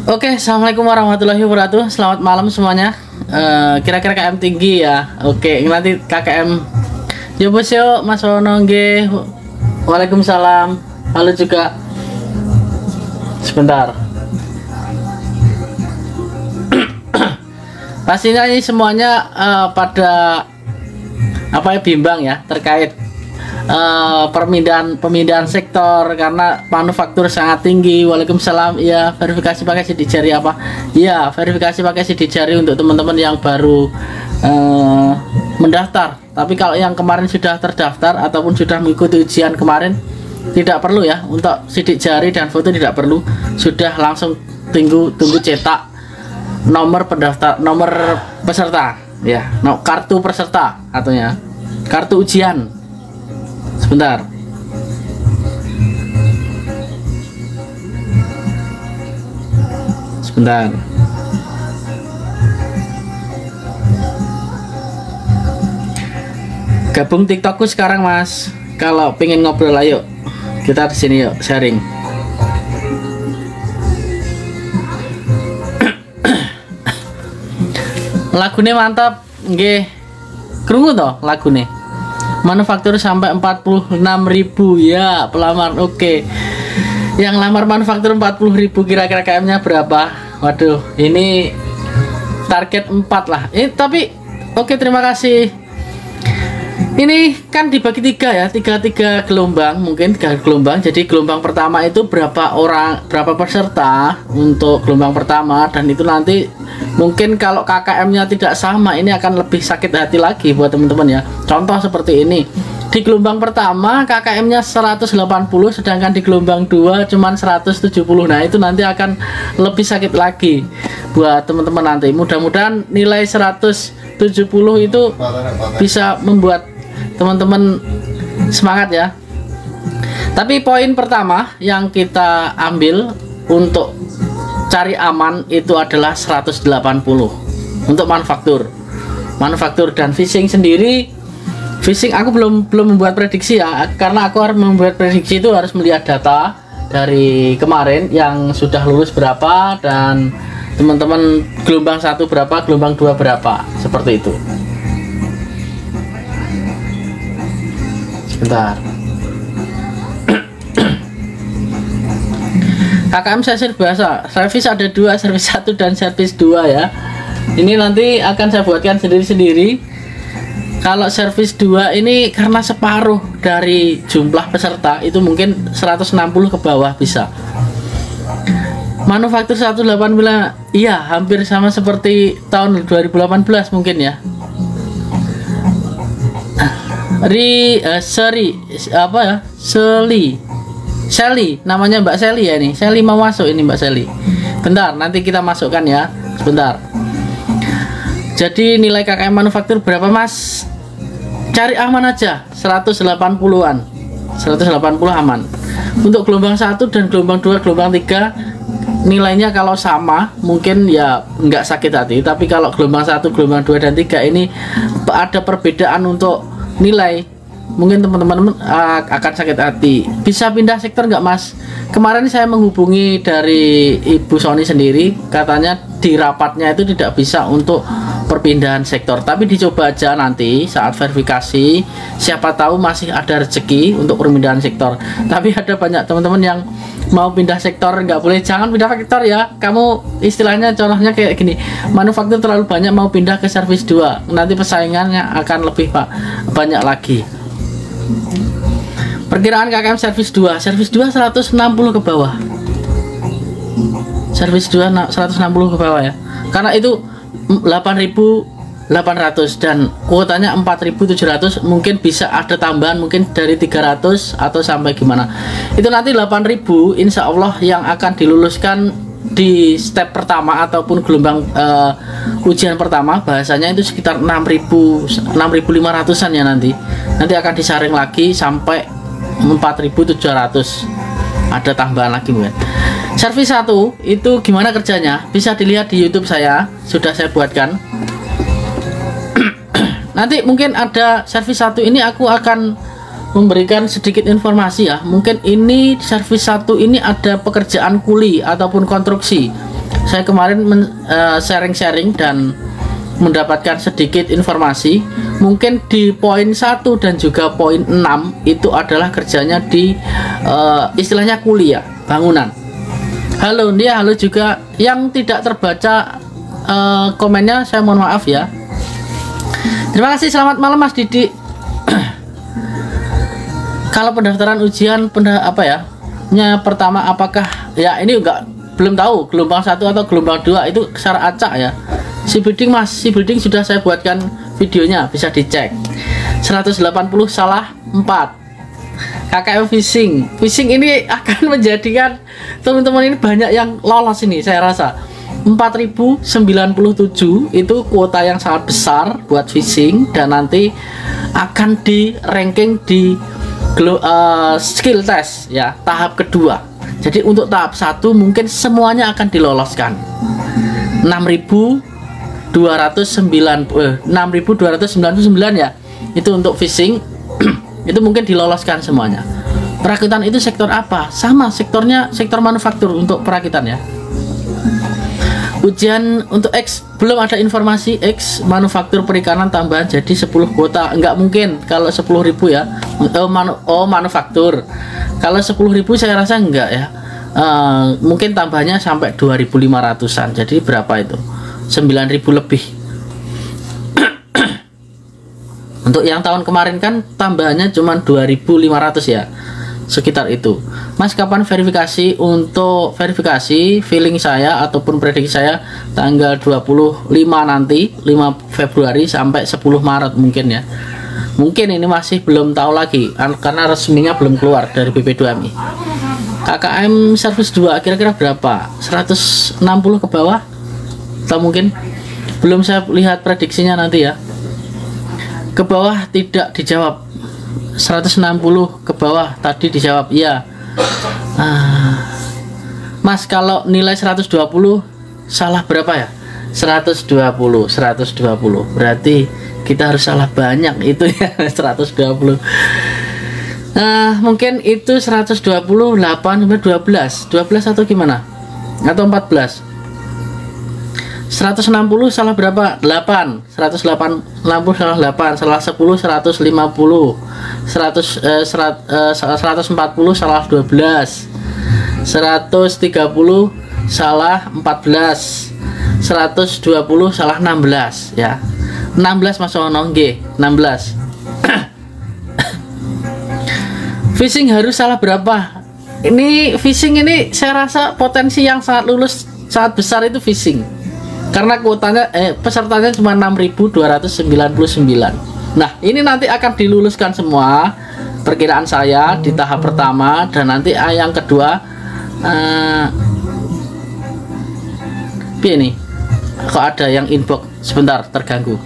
Oke, assalamualaikum warahmatullahi wabarakatuh. Selamat malam semuanya. Kira-kira KM tinggi ya. Oke, nanti KKM. Yo bos yo, Mas Wono nggih. Waalaikumsalam. Halo juga. Sebentar. Pastinya ini semuanya pada apa ya, bimbang ya terkait pemindahan sektor karena manufaktur sangat tinggi. Waalaikumsalam. Ya, verifikasi pakai sidik jari apa? Ya, verifikasi pakai sidik jari untuk teman-teman yang baru mendaftar. Tapi kalau yang kemarin sudah terdaftar ataupun sudah mengikuti ujian kemarin, tidak perlu ya untuk sidik jari dan foto, tidak perlu. Sudah langsung tunggu cetak nomor pendaftar, nomor peserta ya, kartu peserta ataunya kartu ujian. Sebentar. Sebentar. Gabung TikTokku sekarang, Mas. Kalau pengen ngobrol, ayo kita di sini yuk sharing. Lagunya mantap, nggih. Krungu toh lagunya. Manufaktur sampai 46.000 ya pelamar. Oke. Yang lamar manufaktur 40.000, kira-kira KM-nya berapa? Waduh, ini target 4 lah. Tapi oke, terima kasih. Ini kan dibagi 3 ya, 3 gelombang, mungkin 3 gelombang. Jadi gelombang pertama itu berapa peserta untuk gelombang pertama, dan itu nanti mungkin kalau KKM-nya tidak sama, ini akan lebih sakit hati lagi buat teman-teman ya. Contoh seperti ini. Di gelombang pertama KKM-nya 180, sedangkan di gelombang 2 cuman 170. Nah, itu nanti akan lebih sakit lagi buat teman-teman nanti. Mudah-mudahan nilai 170 itu bisa membuat teman-teman semangat ya. Tapi poin pertama yang kita ambil untuk cari aman itu adalah 180 untuk manufaktur dan fishing sendiri. Fishing aku belum membuat prediksi ya, karena aku harus membuat prediksi itu harus melihat data dari kemarin yang sudah lulus berapa, dan teman-teman gelombang 1 berapa, gelombang 2 berapa, seperti itu. Sebentar. KKM sesir biasa, servis ada 2, servis 1 dan servis 2 ya. Ini nanti akan saya buatkan sendiri-sendiri. Kalau servis 2 ini karena separuh dari jumlah peserta, itu mungkin 160 ke bawah bisa. Manufaktur 180, iya hampir sama seperti tahun 2018 mungkin ya. Sally, namanya Mbak Sally ya ini. Sally mau masuk ini, Mbak Sally. Bentar, nanti kita masukkan ya. Sebentar. Jadi nilai KKM manufaktur berapa, Mas? Cari aman aja, 180-an. 180 aman. Untuk gelombang 1 dan gelombang 2, gelombang 3 nilainya kalau sama mungkin ya nggak sakit hati. Tapi kalau gelombang 1, gelombang 2 dan 3 ini ada perbedaan untuk nilai, mungkin teman-teman akan sakit hati. Bisa pindah sektor nggak, Mas? Kemarin saya menghubungi dari Ibu Sony sendiri, katanya di rapatnya itu tidak bisa untuk perpindahan sektor, tapi dicoba aja nanti saat verifikasi, siapa tahu masih ada rezeki untuk perpindahan sektor. Tapi ada banyak teman-teman yang mau pindah sektor, nggak boleh, jangan pindah sektor ya. Kamu istilahnya contohnya kayak gini, manufaktur terlalu banyak mau pindah ke servis 2, nanti persaingannya akan lebih banyak lagi. Perkiraan KKM servis 2 160 ke bawah. Servis 2 160 ke bawah ya. Karena itu 8.800 dan kuotanya 4.700, mungkin bisa ada tambahan mungkin dari 300 atau sampai gimana. Itu nanti 8.000 insya Allah yang akan diluluskan di step pertama ataupun gelombang ujian pertama, bahasanya itu sekitar 6.500-an ya. Nanti akan disaring lagi sampai 4.700, ada tambahan lagi mungkin. Servis 1 itu gimana kerjanya, bisa dilihat di YouTube saya, sudah saya buatkan. Nanti mungkin ada servis 1 ini aku akan memberikan sedikit informasi ya. Mungkin ini servis 1 ini ada pekerjaan kuli ataupun konstruksi saya kemarin sharing-sharing dan mendapatkan sedikit informasi. Mungkin di poin 1 dan juga poin 6 itu adalah kerjanya di istilahnya kuliah bangunan. Halo dia, halo juga yang tidak terbaca komennya, saya mohon maaf ya. Terima kasih, selamat malam Mas Didi. Kalau pendaftaran ujian pertama apakah ya ini belum tahu gelombang 1 atau gelombang 2 itu secara acak ya. Si building Mas, si building sudah saya buatkan videonya, bisa dicek. 180 salah 4. KKM Phishing ini akan menjadikan teman-teman ini banyak yang lolos ini, saya rasa. 4097 itu kuota yang sangat besar buat phishing, dan nanti akan di ranking di skill test ya, tahap kedua. Jadi untuk tahap 1 mungkin semuanya akan diloloskan. 6.299 ya, itu untuk phishing. Itu mungkin diloloskan semuanya. Perakitan itu sektor apa? Sama, sektornya sektor manufaktur untuk perakitan ya. Ujian untuk X belum ada informasi. X manufaktur perikanan tambahan jadi 10 kuota. Enggak mungkin kalau 10.000 ya. Manufaktur. Kalau 10.000 saya rasa enggak ya. Mungkin tambahnya sampai 2.500-an. Jadi berapa itu? 9.000 lebih. Untuk yang tahun kemarin kan tambahannya cuma 2.500 ya, sekitar itu. Mas, kapan verifikasi? Untuk verifikasi feeling saya ataupun prediksi saya tanggal 25 nanti, 5 Februari sampai 10 Maret mungkin ya. Mungkin ini masih belum tahu lagi karena resminya belum keluar dari BP2MI. KKM service 2 kira-kira berapa? 160 ke bawah? Atau mungkin belum saya lihat prediksinya nanti ya. Ke bawah tidak dijawab. 160 ke bawah tadi dijawab iya. Mas, kalau nilai 120 salah berapa ya? 120 berarti kita harus salah banyak itu ya. 120. Mungkin itu 128 sampai 12 atau gimana? Atau 14? 160 salah berapa? 8. 180 salah 8. Salah 10 150. 140 salah 12. 130 salah 14. 120 salah 16 ya. 16 Mas Ono nggih, 16. Phishing harus salah berapa? Ini phishing ini saya rasa potensi yang sangat lulus sangat besar itu phishing. Karena kuotanya pesertanya cuma 6.299. Nah, ini nanti akan diluluskan semua perkiraan saya di tahap pertama, dan nanti yang kedua ini kok ada yang inbox sebentar, terganggu.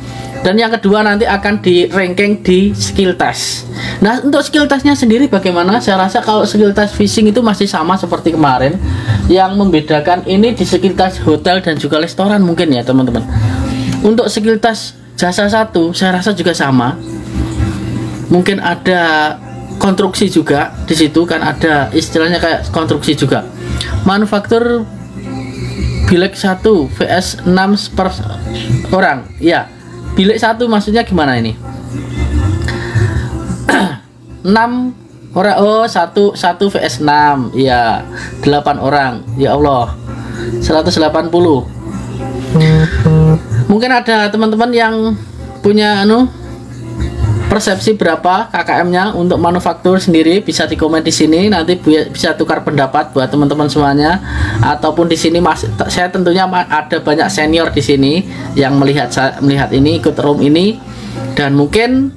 Dan yang kedua nanti akan di ranking di skill test. Nah, untuk skill testnya sendiri bagaimana? Saya rasa kalau skill test phishing itu masih sama seperti kemarin. Yang membedakan ini di skill test hotel dan juga restoran mungkin ya teman-teman. Untuk skill test jasa 1 saya rasa juga sama. Mungkin ada konstruksi juga di situ kan, ada istilahnya kayak konstruksi juga. Manufaktur bilik 1 vs 6 per orang ya. Bilik 1 maksudnya gimana ini? 6 orang, oh 1 vs 6 ya, 8 orang ya Allah, 180. Mungkin ada teman-teman yang punya persepsi berapa KKM-nya untuk manufaktur sendiri, bisa di komen di sini, nanti bisa tukar pendapat buat teman-teman semuanya. Ataupun di sini saya tentunya ada banyak senior di sini yang melihat ini, ikut room ini, dan mungkin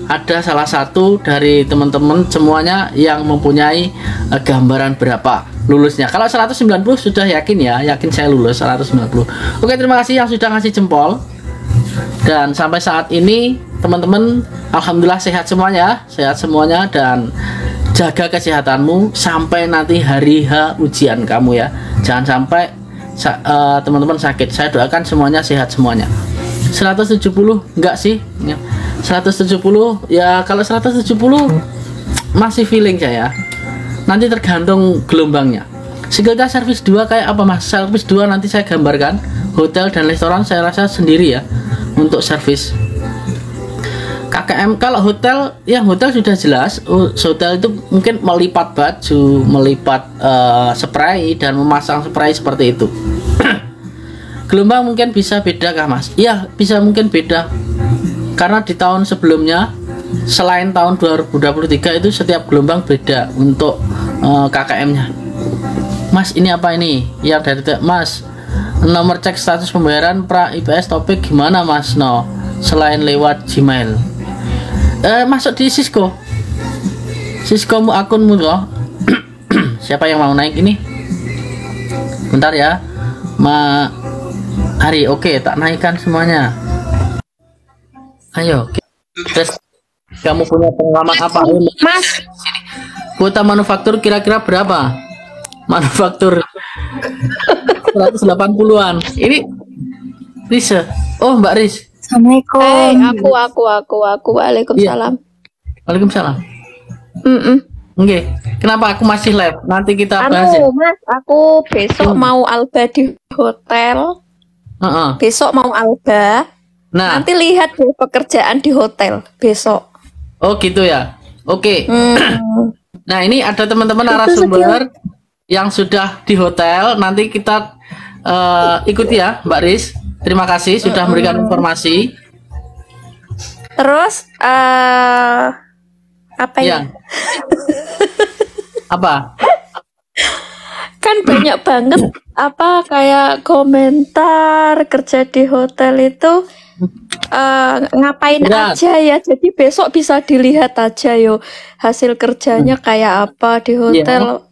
ada salah satu dari teman-teman semuanya yang mempunyai gambaran berapa lulusnya. Kalau 190 sudah yakin ya, yakin saya lulus 190. Oke, terima kasih yang sudah ngasih jempol. Dan sampai saat ini teman-teman alhamdulillah sehat semuanya, dan jaga kesehatanmu sampai nanti hari H ujian kamu ya. Jangan sampai teman-teman sakit. Saya doakan semuanya sehat semuanya. 170 enggak sih? 170 ya, kalau 170 masih feeling saya. Nanti tergantung gelombangnya. Sekaligus servis 2 kayak apa Mas? Servis 2 nanti saya gambarkan. Hotel dan restoran saya rasa sendiri ya untuk servis. KKM kalau hotel, yang hotel sudah jelas. Hotel itu mungkin melipat baju, melipat spray dan memasang spray seperti itu. Gelombang mungkin bisa beda kah Mas? Iya, bisa mungkin beda. Karena di tahun sebelumnya selain tahun 2023 itu setiap gelombang beda untuk KKM-nya. Mas, ini apa ini? Yang dari Mas, nomor cek status pembayaran pra IPS topik gimana Mas? No, selain lewat Gmail. Masuk di Cisco akunmu loh. Siapa yang mau naik ini? Bentar ya Hari. Oke, tak naikkan semuanya. Ayo tes. Kamu punya pengalaman apa Mas? Kuota manufaktur kira-kira berapa? Manufaktur 180-an. Ini Risa. Oh, Mbak Riz. Assalamualaikum. Aku. Waalaikumsalam. Waalaikumsalam. Oke. Kenapa aku masih live? Nanti kita bahas ya. Mas, aku besok mau alba di hotel. Besok mau alba. Nah, nanti lihat deh pekerjaan di hotel besok. Oh gitu ya. Oke. Nah, ini ada teman-teman narasumber yang sudah di hotel. Nanti kita ikuti ya, Mbak Riz. Terima kasih sudah memberikan informasi. Terus apa ya? Apa? Kan banyak banget apa kayak komentar kerja di hotel itu ngapain aja ya. Jadi besok bisa dilihat aja yo hasil kerjanya kayak apa di hotel.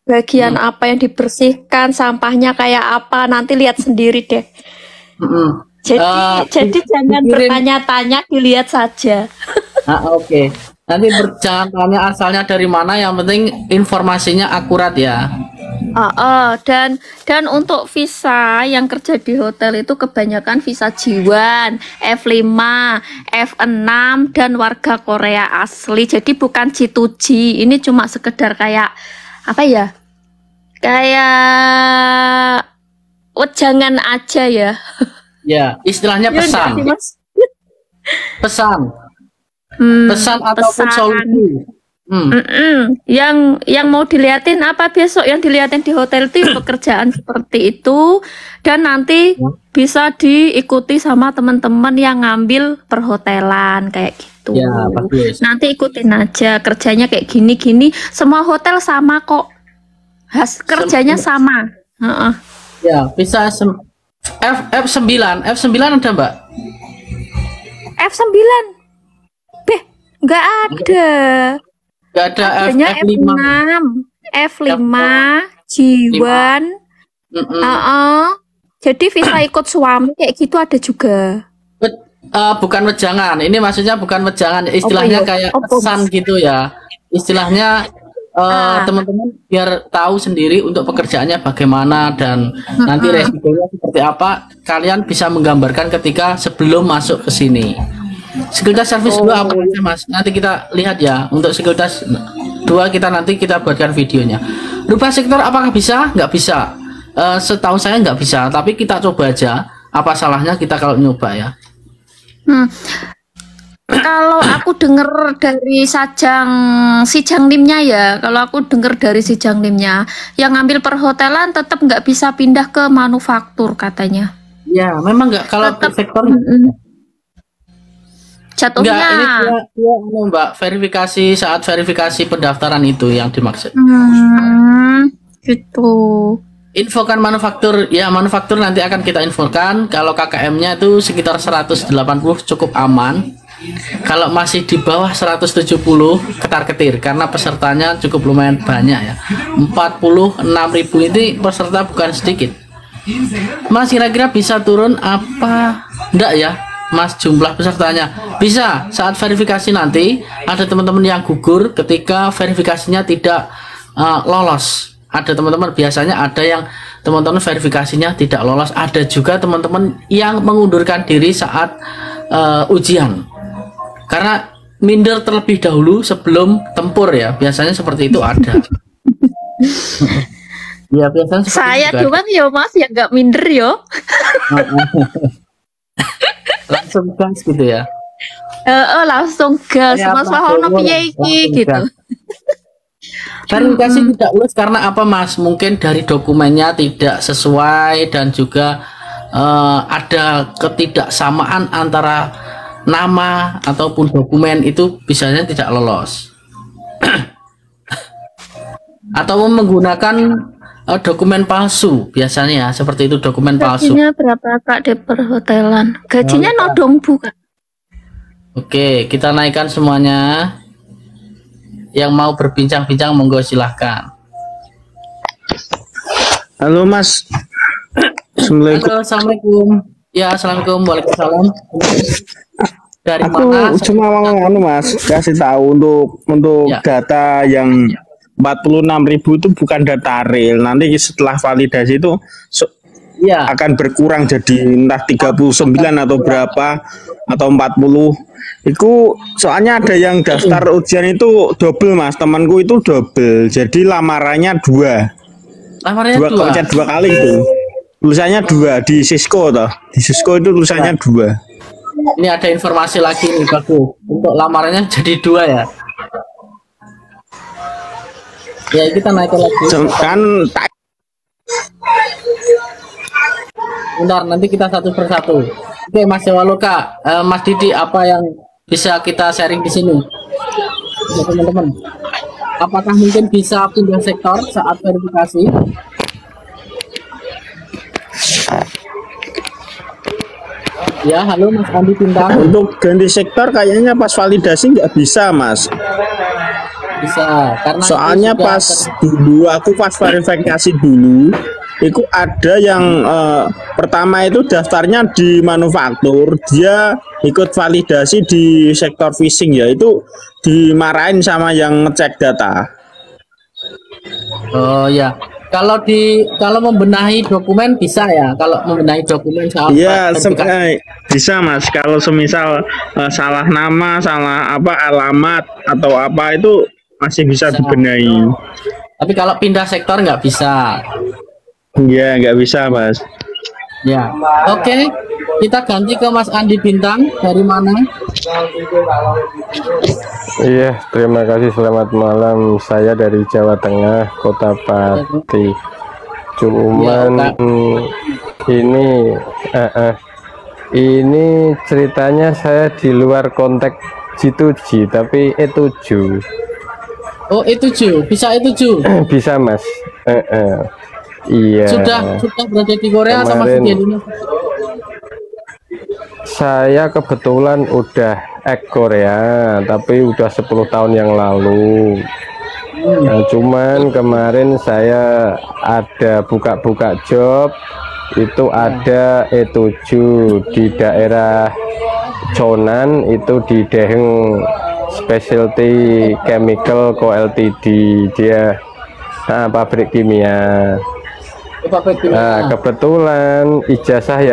Bagian apa yang dibersihkan, sampahnya kayak apa, nanti lihat sendiri deh. Jadi jangan bertanya-tanya, dilihat saja. Oke. Nanti jangan tanya asalnya dari mana, yang penting informasinya akurat ya. Dan untuk visa yang kerja di hotel itu kebanyakan visa J1, F5, F6 dan warga Korea asli. Jadi bukan G2G. Ini cuma sekedar kayak apa ya? Kayak wejangan aja ya. Ya, istilahnya pesan. Pesan ataupun solusi. Yang mau dilihatin apa besok? Yang dilihatin di hotel itu pekerjaan seperti itu, dan nanti bisa diikuti sama teman-teman yang ngambil perhotelan kayak gitu. Ya, bagus. Nanti ikutin aja kerjanya kayak gini-gini. Semua hotel sama kok. Kerjanya sama. Ya, bisa F9 ada Mbak? F9 nggak ada. Nggak ada. Adanya F6, F5, J1. Jadi visa ikut suami kayak gitu ada juga. Bukan wejangan. Ini maksudnya bukan wejangan. Istilahnya kayak pesan gitu ya. Istilahnya teman-teman biar tahu sendiri untuk pekerjaannya bagaimana dan nanti resikonya seperti apa, kalian bisa menggambarkan ketika sebelum masuk ke sini. Sekuritas servis 2 apa aja Mas? Nanti kita lihat ya. Untuk sekuritas 2 nanti kita buatkan videonya. Rubah sektor apakah bisa? Nggak bisa. Setahu saya nggak bisa, tapi kita coba aja. Apa salahnya kita kalau nyoba ya? Kalau aku dengar dari si Janglimnya ya, kalau aku dengar dari si Janglimnya, yang ngambil perhotelan tetap nggak bisa pindah ke manufaktur katanya. Ya, memang nggak kalau tetap, sektor. Jatuhnya. Enggak, ini Mbak, verifikasi saat verifikasi pendaftaran itu yang dimaksud. Gitu. Infokan manufaktur, ya manufaktur nanti akan kita infokan. Kalau KKM-nya itu sekitar 180 cukup aman. Kalau masih di bawah 170 ketar-ketir karena pesertanya cukup lumayan banyak ya. 46.000 ini peserta bukan sedikit. Mas kira-kira bisa turun apa? Enggak ya Mas jumlah pesertanya? Bisa saat verifikasi nanti ada teman-teman yang gugur ketika verifikasinya tidak lolos. Ada teman-teman biasanya ada yang teman-teman verifikasinya tidak lolos. Ada juga teman-teman yang mengundurkan diri saat ujian. Karena minder terlebih dahulu sebelum tempur ya, biasanya seperti itu ada. Ya biasanya seperti Saya itu kan. doang ya Mas yang nggak minder yo. Langsung gas gitu ya. Langsung gas Kayak Mas Prabowo Wahono piye langsung iki gitu. gas. Verifikasi tidak lulus karena apa Mas? Mungkin dari dokumennya tidak sesuai dan juga ada ketidaksamaan antara nama ataupun dokumen itu bisanya tidak lolos. Atau menggunakan dokumen palsu biasanya seperti itu, dokumen palsu. Gajinya berapa Kak di perhotelan? Gajinya nodong bukan? Oke, kita naikkan semuanya. Yang mau berbincang-bincang monggo silahkan. Halo Mas. Assalamualaikum. Halo, assalamualaikum. Ya, assalamualaikum, waalaikumsalam. Dari Aku mana? cuma mau Mas kasih tahu untuk Ya. data yang 46.000 itu bukan data real. Nanti setelah validasi itu Ya, akan berkurang jadi entah 39 atau berapa atau 40. Itu soalnya ada yang daftar ujian itu double Mas. Temanku itu double. Jadi lamarannya dua lamarnya dua. pencet dua kali itu. Tulisannya dua di Cisco toh. Di Cisco itu tulisannya dua. Ini ada informasi lagi nih bagus. Untuk lamarannya jadi dua ya. Ya, kita naikkan lagi. Kan Bentar, nanti kita satu persatu. Oke, Mas Dewaloka, Mas Didi, apa yang bisa kita sharing di sini? Ya, teman-teman. Apakah mungkin bisa pindah sektor saat verifikasi? Ya, halo Mas Andi Bintang. untuk ganti sektor kayaknya pas validasi nggak bisa Mas. Bisa, karena Soalnya itu sudah pas dulu aku pas verifikasi dulu itu ada yang pertama itu daftarnya di manufaktur, dia ikut validasi di sektor phishing ya, itu dimarahin sama yang ngecek data. Oh ya, kalau membenahi dokumen bisa ya, kalau membenahi dokumen soal Iya, verifikasi. bisa Mas. Kalau semisal salah nama, salah apa alamat atau apa itu masih bisa dibenahi. Tapi kalau pindah sektor nggak bisa. Iya, nggak bisa Mas. Ya, oke. Kita ganti ke Mas Andi Bintang. Dari mana? Iya, terima kasih. Selamat malam. Saya dari Jawa Tengah, Kota Pati. Cuman ini ceritanya saya di luar konteks G2G, tapi E7. Oh, E7. Bisa E7. Bisa Mas. Iya. Sudah berada di Korea atau masih di Indonesia? Saya kebetulan udah Korea, tapi udah 10 tahun yang lalu. Nah, cuman kemarin saya ada buka-buka job, itu ada E7 di daerah Chonan, itu di Daeheung Specialty Chemical Co Ltd, dia pabrik kimia. Nah, kebetulan ijazah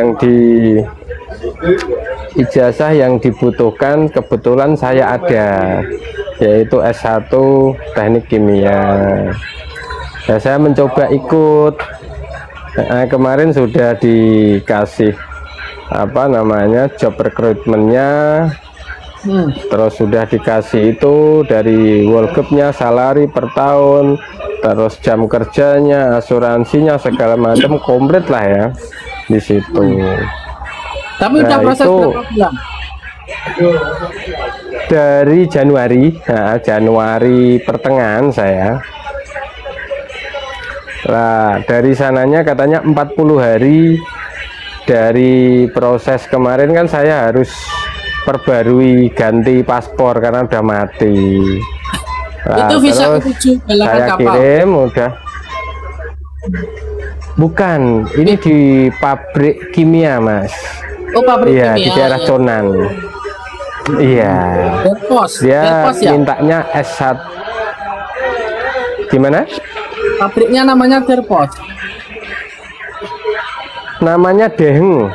yang dibutuhkan kebetulan saya ada, yaitu S1 Teknik Kimia. Nah, saya mencoba ikut. Kemarin sudah dikasih job recruitmentnya, terus sudah dikasih itu dari Worldcupnya, salary per tahun, terus jam kerjanya, asuransinya, segala macam komplit lah ya di situ. Tapi udah proses itu berapa bulan? dari Januari pertengahan saya. Nah, dari sananya katanya 40 hari dari proses kemarin kan saya harus perbarui ganti paspor karena udah mati. Nah, Itu visa terus E7 galangan saya kapal. kirim udah. Bukan, ini di pabrik kimia Mas. Oh, pabrik Iya, kimia. di daerah Ya. Conan. Iya. Derpos. Dia Derpos ya. mintanya S1. Gimana? Pabriknya namanya Derpos. Namanya Daeheung.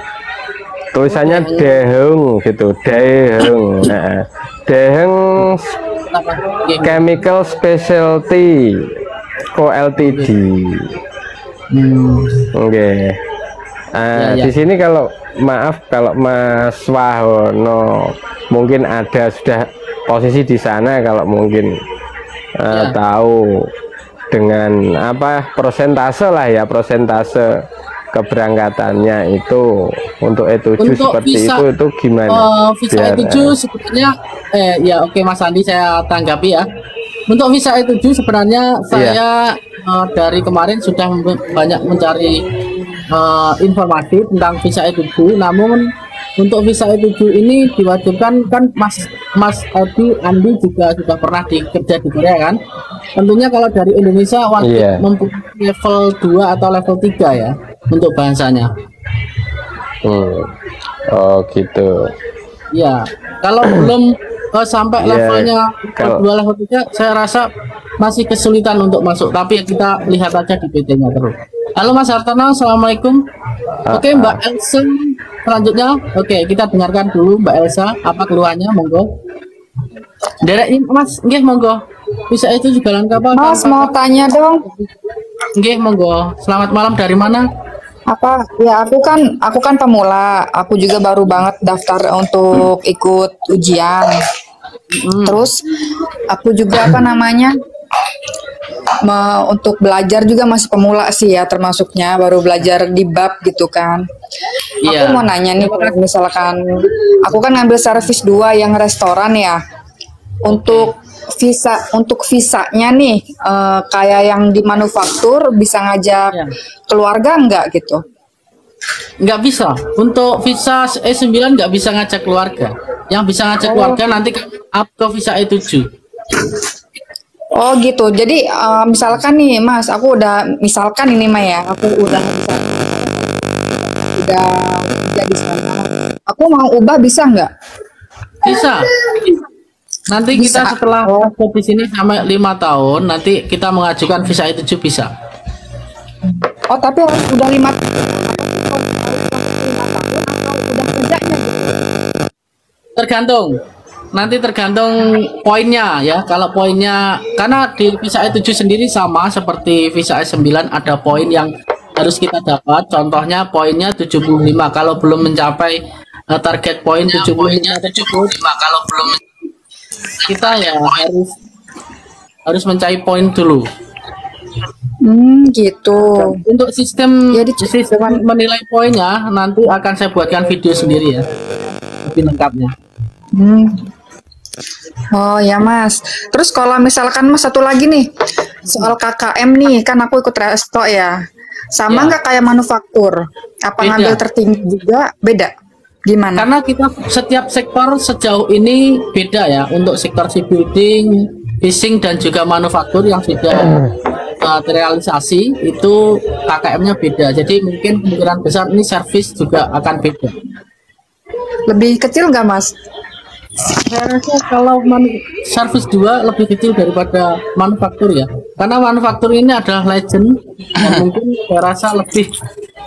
Tulisannya Daeheung gitu, Daeheung. Nah, Daeheung Oke. Chemical Specialty Co Ltd. Oke. Ya. Di sini kalau maaf kalau Mas Wahono mungkin ada sudah posisi di sana, kalau mungkin tahu dengan apa persentase lah ya, persentase keberangkatannya itu untuk E7 Untuk seperti visa, itu gimana? Visa Biar, E7 sebenarnya ya oke Mas Andi, saya tanggapi ya. Untuk visa E7 sebenarnya saya dari kemarin sudah banyak mencari informasi tentang visa E7. Namun untuk visa E7 ini diwajibkan kan Mas Andi juga sudah pernah kerja di Korea kan. Tentunya kalau dari Indonesia wajib mempunyai level 2 atau level 3 ya untuk bahasanya. Oh gitu. Ya, kalau belum sampai levelnya level 2 level 3, saya rasa masih kesulitan untuk masuk. Tapi kita lihat aja di PT-nya terus. Halo Mas Hartono, assalamualaikum. Oke Mbak Elsa, selanjutnya. Oke, kita dengarkan dulu Mbak Elsa apa keluhannya, monggo. Derek Mas, nggih monggo. Bisa itu juga lengkap apa? Mas mau tanya dong. Nggih monggo. Selamat malam, dari mana? Apa ya, aku kan pemula, aku juga baru banget daftar untuk ikut ujian. Terus aku juga untuk belajar juga masih pemula sih ya, termasuknya baru belajar di bab gitu kan. Aku mau nanya nih, misalkan aku kan ngambil servis 2 yang restoran ya. Untuk visanya nih kayak yang di manufaktur bisa ngajak keluarga enggak gitu? Nggak bisa. Untuk visa E9 nggak bisa ngajak keluarga. Yang bisa ngajak keluarga nanti up ke visa E7. Oh gitu. Jadi misalkan nih Mas, aku misalkan ini Mah ya, aku udah jadi sana. Aku mau ubah bisa nggak? Bisa. Nanti Bisa. kita setelah di sini sampai 5 tahun, nanti kita mengajukan visa E7 bisa. Oh tapi harus udah 5 tahun atau udah kerjanya gitu? Tergantung. Nanti tergantung poinnya ya. Kalau poinnya, karena di visa E7 sendiri sama seperti visa E9, ada poin yang harus kita dapat. Contohnya poinnya 75. Kalau belum mencapai target poin 75 kalau belum kita ya harus mencari poin dulu. Gitu. Untuk sistem Jadi sistem menilai poinnya nanti akan saya buatkan video sendiri ya, lebih lengkapnya. Oh ya Mas. Terus kalau misalkan Mas satu lagi nih soal KKM nih, kan aku ikut resto ya. Sama nggak kayak manufaktur? Apa Beda. ngambil tertinggi juga? Beda? Gimana? Karena kita setiap sektor sejauh ini beda ya. Untuk sektor shipbuilding, fishing dan juga manufaktur yang sudah terrealisasi itu KKM-nya beda. Jadi mungkin kemungkinan besar ini service juga akan beda. Lebih kecil nggak Mas? Saya rasa kalau service 2 lebih kecil daripada manufaktur ya. Karena manufaktur ini adalah legend dan mungkin saya rasa lebih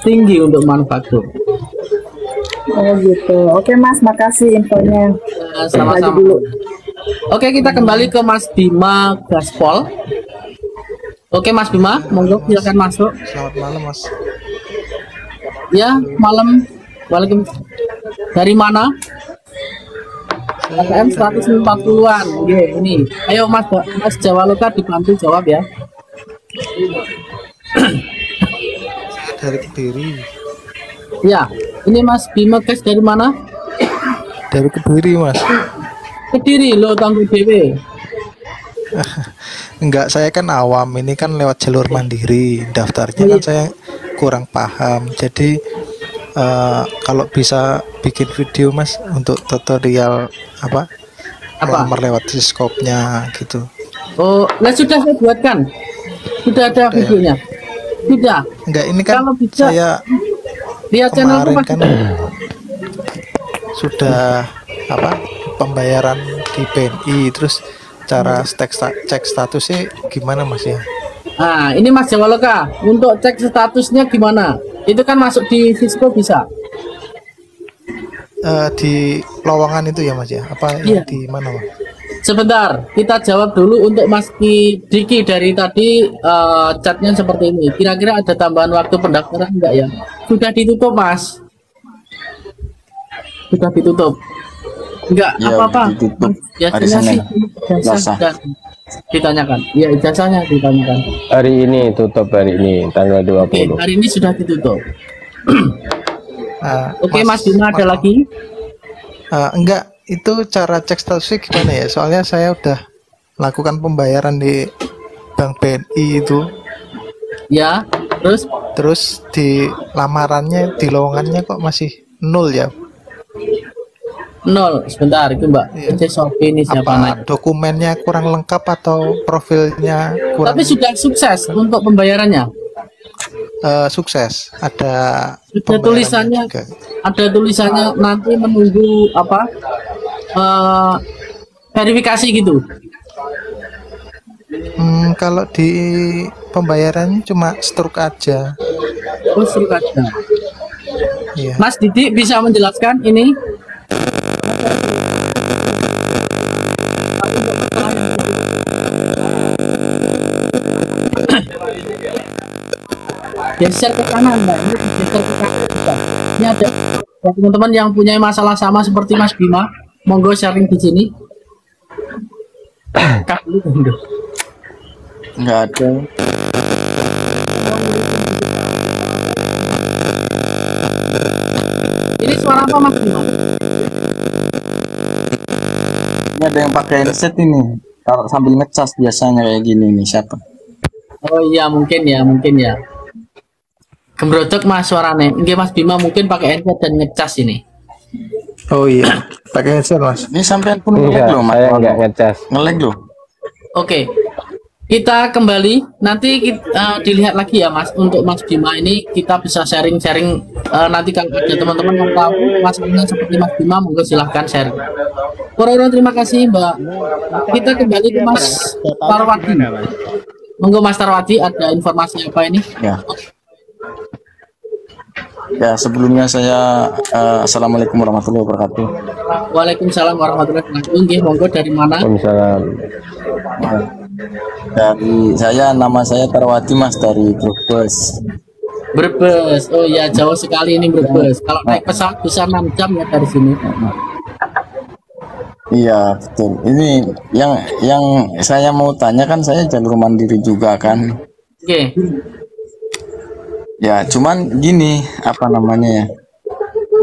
tinggi untuk manufaktur. Oh gitu. Oke Mas, makasih infonya. Sama-sama. Oke, kita kembali ke Mas Bima Gaspol. Oke Mas Bima, monggo silakan masuk. Selamat malam Mas. Ya, malam. Waalaikumsalam. Dari mana? KKM 140-an. Oke, ini. Ayo Mas Jawa Loka dibantu jawab ya. Dari Kediri. Ya, ini Mas Bima Gas dari mana? Dari Kediri Mas. Kediri lo tangguh dewe. Enggak, saya kan awam. Ini kan lewat jalur mandiri. Daftarnya kan saya kurang paham. Jadi kalau bisa bikin video Mas untuk tutorial apa? Lamar lewat Siskopnya gitu. Oh, nah sudah saya buatkan. Sudah ada videonya. Sudah. Enggak, ini kan Kalau bisa, saya lihat channelku kemarin kan sudah apa pembayaran di BNI, terus cara cek statusnya gimana Mas ya? Nah, ini Mas Jawa Loka. Untuk cek statusnya gimana? Itu kan masuk di Cisco bisa. Di lowongan itu ya Mas ya? Apa Iya. di mana Mas? Sebentar, kita jawab dulu untuk Mas Diki dari tadi chatnya seperti ini. Kira-kira ada tambahan waktu pendaftaran enggak ya? Sudah ditutup, Mas. Sudah ditutup. Enggak Ya, apa-apa. ditutup hari Biasanya Senin. sih ijazah Selasa. dan ditanyakan. Ya, ijazahnya ditanyakan. Hari ini tutup, hari ini tanggal Oke, 20. hari ini sudah ditutup. Oke, Mas Mas- Bima ada Mas- lagi? Enggak, itu cara cek statusnya gimana ya? Soalnya saya udah lakukan pembayaran di Bank BNI itu, Ya, terus terus di lamarannya, di lowongannya kok masih 0 ya? 0. Sebentar, itu Mbak. Iya. Cek Shopee ini siapa Apa naik? dokumennya kurang lengkap atau profilnya kurang Tapi sudah sukses untuk pembayarannya. sukses? Ada Ada pembayarannya tulisannya, juga. ada tulisannya nanti menunggu apa? Verifikasi gitu. Kalau di pembayarannya cuma struk aja. Oh, suruh aja. Iya. Mas Didi bisa menjelaskan ini? Geser ke kanan, Mbak. Ini geser ke kanan. Mbak. Ini ada ya, teman-teman yang punya masalah sama seperti Mas Bima, monggo sharing di sini. Kak, dulu. Nggak ada. Ini suara apa Mas Bima? Ini ada yang pakai headset ini. Kalau sambil ngecas biasanya kayak gini nih siapa? Oh iya mungkin ya, mungkin ya. Gembrodok Mas suaranya. Nggih Mas Bima mungkin pakai headset dan ngecas ini. Oh iya, pakai headset Mas. Ini sampean pun Enggak, ngelag loh, Mas. saya enggak ngecas. Ngelag loh. Oke. Kita kembali nanti dilihat lagi ya Mas untuk Mas Bima ini kita bisa sharing-sharing nanti kalau ada teman-teman yang tahu masalahnya seperti Mas Bima monggo silahkan sharing. Kurang terima kasih Mbak. Kita kembali ke Mas Tarwati. Monggo Mas Tarwati ada informasi apa ini? Ya. Ya, sebelumnya saya Assalamualaikum warahmatullahi wabarakatuh. Waalaikumsalam warahmatullahi wabarakatuh. Nggih, monggo dari mana? Waalaikumsalam. Dari saya, nama saya Tarwati Mas dari Brebes. Brebes. Oh ya, jauh sekali ini Brebes. Kalau naik pesawat bisa 6 jam ya dari sini. Iya betul. Ini yang saya mau tanya kan, saya jalur mandiri juga kan. Oke. Ya cuman gini, apa namanya ya,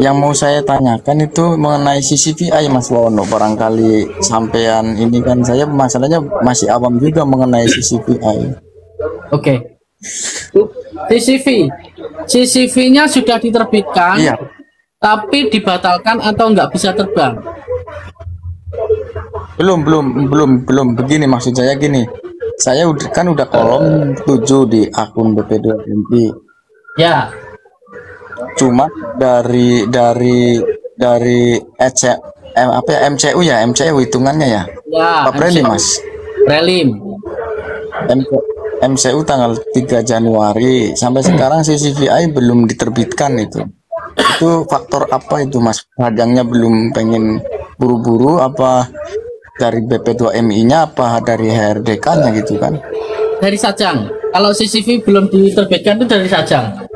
yang mau saya tanyakan itu mengenai CCTV Mas Wono. Barangkali sampean ini kan, saya masalahnya masih awam juga mengenai CCTV. Oke. CCV-nya sudah diterbitkan, Iya. tapi dibatalkan atau nggak bisa terbang. Belum. Begini maksud saya gini. Saya udah kolom 7 di akun BP2MI. Ya. Cuma dari MCU ya, MCU hitungannya ya. Ya. Pak Prelim Mas. Prelim. MCU tanggal 3 Januari sampai sekarang CCTV belum diterbitkan itu. Itu faktor apa itu Mas? Hadangnya belum pengen buru-buru apa dari BP2MI-nya apa dari HRDK-nya gitu kan? Dari Sajang. Kalau CCV belum diterbitkan itu dari Sajang.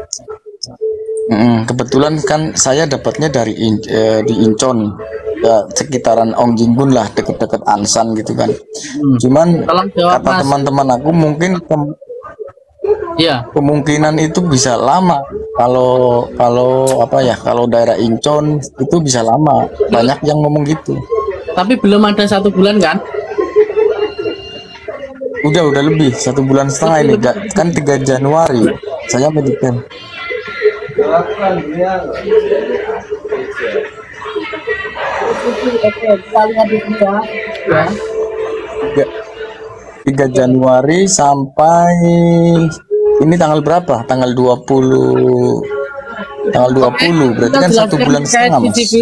Kebetulan kan saya dapatnya dari di Incon ya, sekitaran Ong Jinggun lah, deket-deket Ansan gitu kan. Cuman Tolong jawab, kata Mas. teman-teman aku mungkin Ya. kemungkinan itu bisa lama kalau apa ya, kalau daerah Incon itu bisa lama, banyak yang ngomong gitu. Tapi belum ada 1 bulan kan? Udah lebih 1 bulan setengah ini kan 3 Januari saya medical. Kita lihat di sini ya. Ya. 3 Januari sampai ini tanggal berapa? Tanggal 20 berarti kan 1 bulan setengah Mas. CCV.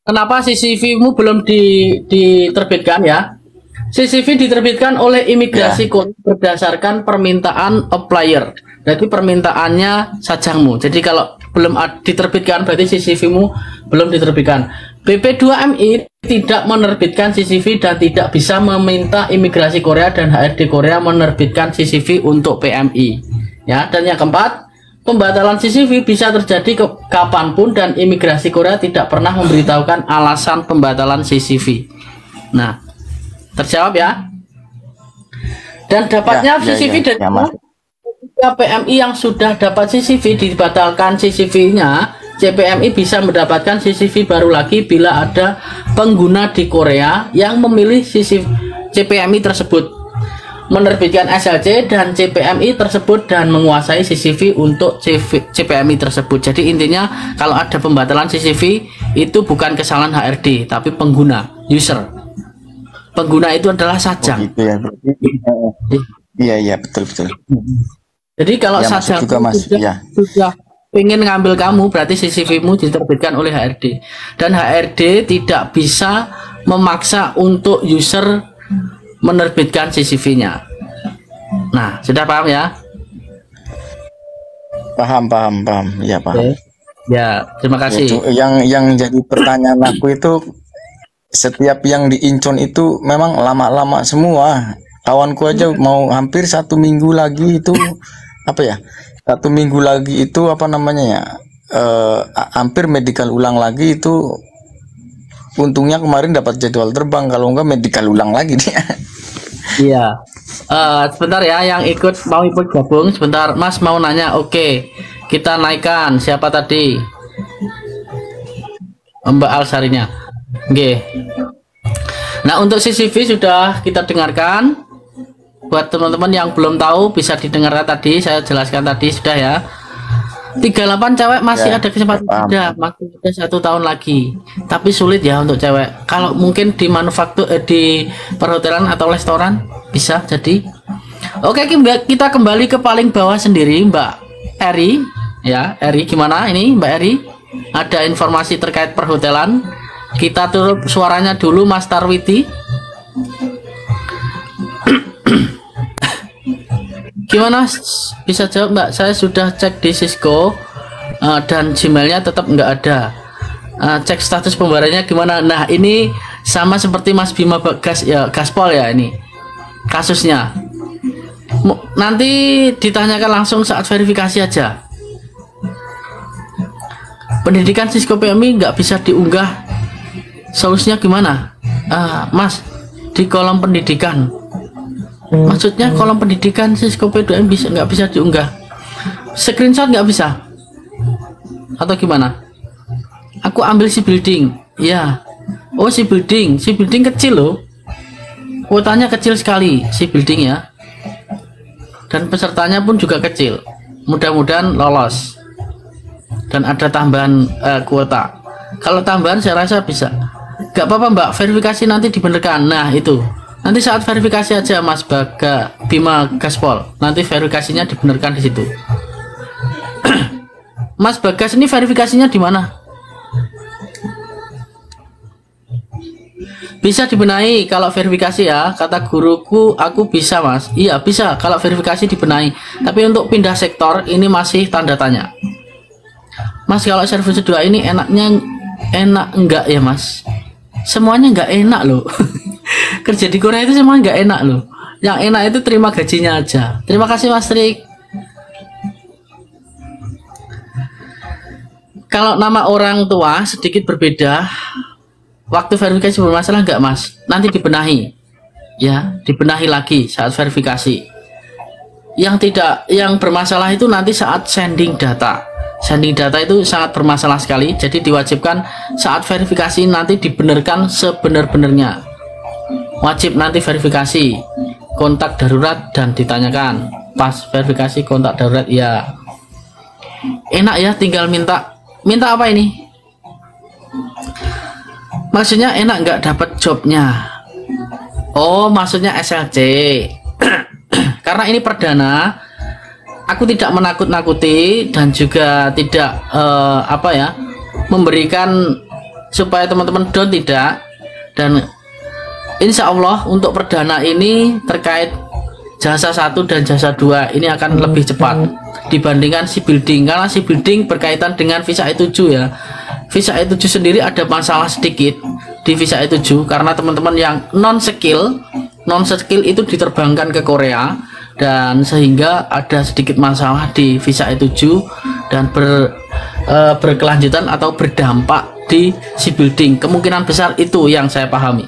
Kenapa CCV-mu belum diterbitkan ya? CCV diterbitkan oleh imigrasi kota berdasarkan permintaan applier. Berarti permintaannya Sajangmu. Jadi kalau belum diterbitkan berarti CCV-mu belum diterbitkan. BP2MI tidak menerbitkan CCV dan tidak bisa meminta imigrasi Korea dan HRD Korea menerbitkan CCV untuk PMI. Ya, dan yang keempat, pembatalan CCV bisa terjadi kapanpun dan imigrasi Korea tidak pernah memberitahukan alasan pembatalan CCV. Nah, terjawab ya. Dan dapatnya CCV dari PMI yang sudah dapat CCV dibatalkan CCV-nya. CPMI bisa mendapatkan CCV baru lagi bila ada pengguna di Korea yang memilih CPMI tersebut, menerbitkan SLC dan CPMI tersebut dan menguasai CCV untuk CPMI tersebut. Jadi intinya kalau ada pembatalan CCV itu bukan kesalahan HRD tapi pengguna, user. Pengguna itu adalah sajang. Gitu ya. Iya betul. Jadi kalau ya, sajang juga, Mas. sudah pengen ngambil kamu, berarti CCV-mu diterbitkan oleh HRD, dan HRD tidak bisa memaksa untuk user menerbitkan CCV-nya. Nah, sudah paham ya? Paham. Ya, paham. Ya, terima kasih. Ya, yang jadi pertanyaan aku itu, setiap yang diincon itu memang lama-lama semua. Kawanku aja mau hampir 1 minggu lagi itu apa ya? 1 minggu lagi itu apa namanya ya, hampir medical ulang lagi itu. Untungnya kemarin dapat jadwal terbang, kalau enggak medical ulang lagi dia. Iya. Sebentar ya, yang mau ikut gabung sebentar, Mas mau nanya. Oke, kita naikkan siapa tadi? Mbak Alsarinya. Oke. Nah, untuk CCV sudah kita dengarkan. Buat teman-teman yang belum tahu bisa didengarkan tadi, saya jelaskan tadi sudah ya. 38 cewek masih ada kesempatan, masih ada 1 tahun lagi, tapi sulit ya untuk cewek. Kalau mungkin di manufaktur, di perhotelan atau restoran bisa jadi. Oke, kita kembali ke paling bawah sendiri, Mbak Eri. Ya, Eri gimana ini Mbak Eri? Ada informasi terkait perhotelan? Kita tutup suaranya dulu, Mas Tarwiti. Gimana, bisa jawab Mbak? Saya sudah cek di Cisco dan Gmailnya tetap nggak ada. Cek status pembayarannya gimana? Nah, ini sama seperti Mas Bima Gaspol ya, ini kasusnya. Nanti ditanyakan langsung saat verifikasi aja. Pendidikan Cisco PMI nggak bisa diunggah, solusinya gimana? Mas, di kolom pendidikan. Maksudnya kolom pendidikan Cisco P2M nggak bisa diunggah, screenshot nggak bisa, atau gimana? Aku ambil si building, ya. Oh, si building kecil loh, kuotanya kecil sekali si building ya, dan pesertanya pun juga kecil. Mudah-mudahan lolos dan ada tambahan kuota. Kalau tambahan saya rasa bisa. Gak apa-apa Mbak, verifikasi nanti dibenarkan. Nah itu nanti saat verifikasi aja Mas Bima Gaspol, nanti verifikasinya dibenarkan di situ. Mas Bagas, ini verifikasinya di mana? Bisa dibenahi kalau verifikasi ya, kata guruku. Aku bisa Mas. Iya bisa kalau verifikasi dibenahi, tapi untuk pindah sektor ini masih tanda tanya. Mas, kalau service 2 ini enak enggak ya Mas? Semuanya enggak enak loh. Kerja di Korea itu semua nggak enak loh. Yang enak itu terima gajinya aja. Terima kasih Mas Trik. Kalau nama orang tua sedikit berbeda, waktu verifikasi bermasalah nggak Mas? Nanti dibenahi, ya, dibenahi lagi saat verifikasi. Yang bermasalah itu nanti saat sending data. Sending data itu sangat bermasalah sekali. Jadi diwajibkan saat verifikasi nanti dibenarkan sebenar-benarnya. Wajib nanti verifikasi kontak darurat dan ditanyakan pas verifikasi kontak darurat ya. Enak ya, tinggal minta apa ini? Maksudnya enak nggak dapat jobnya? Oh, maksudnya SLC. Karena ini perdana, aku tidak menakut-nakuti dan juga tidak memberikan supaya teman-teman down, tidak. Dan insya Allah untuk perdana ini terkait jasa 1 dan jasa 2 ini akan lebih cepat dibandingkan si building, karena si building berkaitan dengan visa E7 ya. visa E7 sendiri ada masalah sedikit di visa E7 karena teman-teman yang non skill itu diterbangkan ke Korea, dan sehingga ada sedikit masalah di visa E7 dan berkelanjutan atau berdampak di shipbuilding. Kemungkinan besar itu yang saya pahami,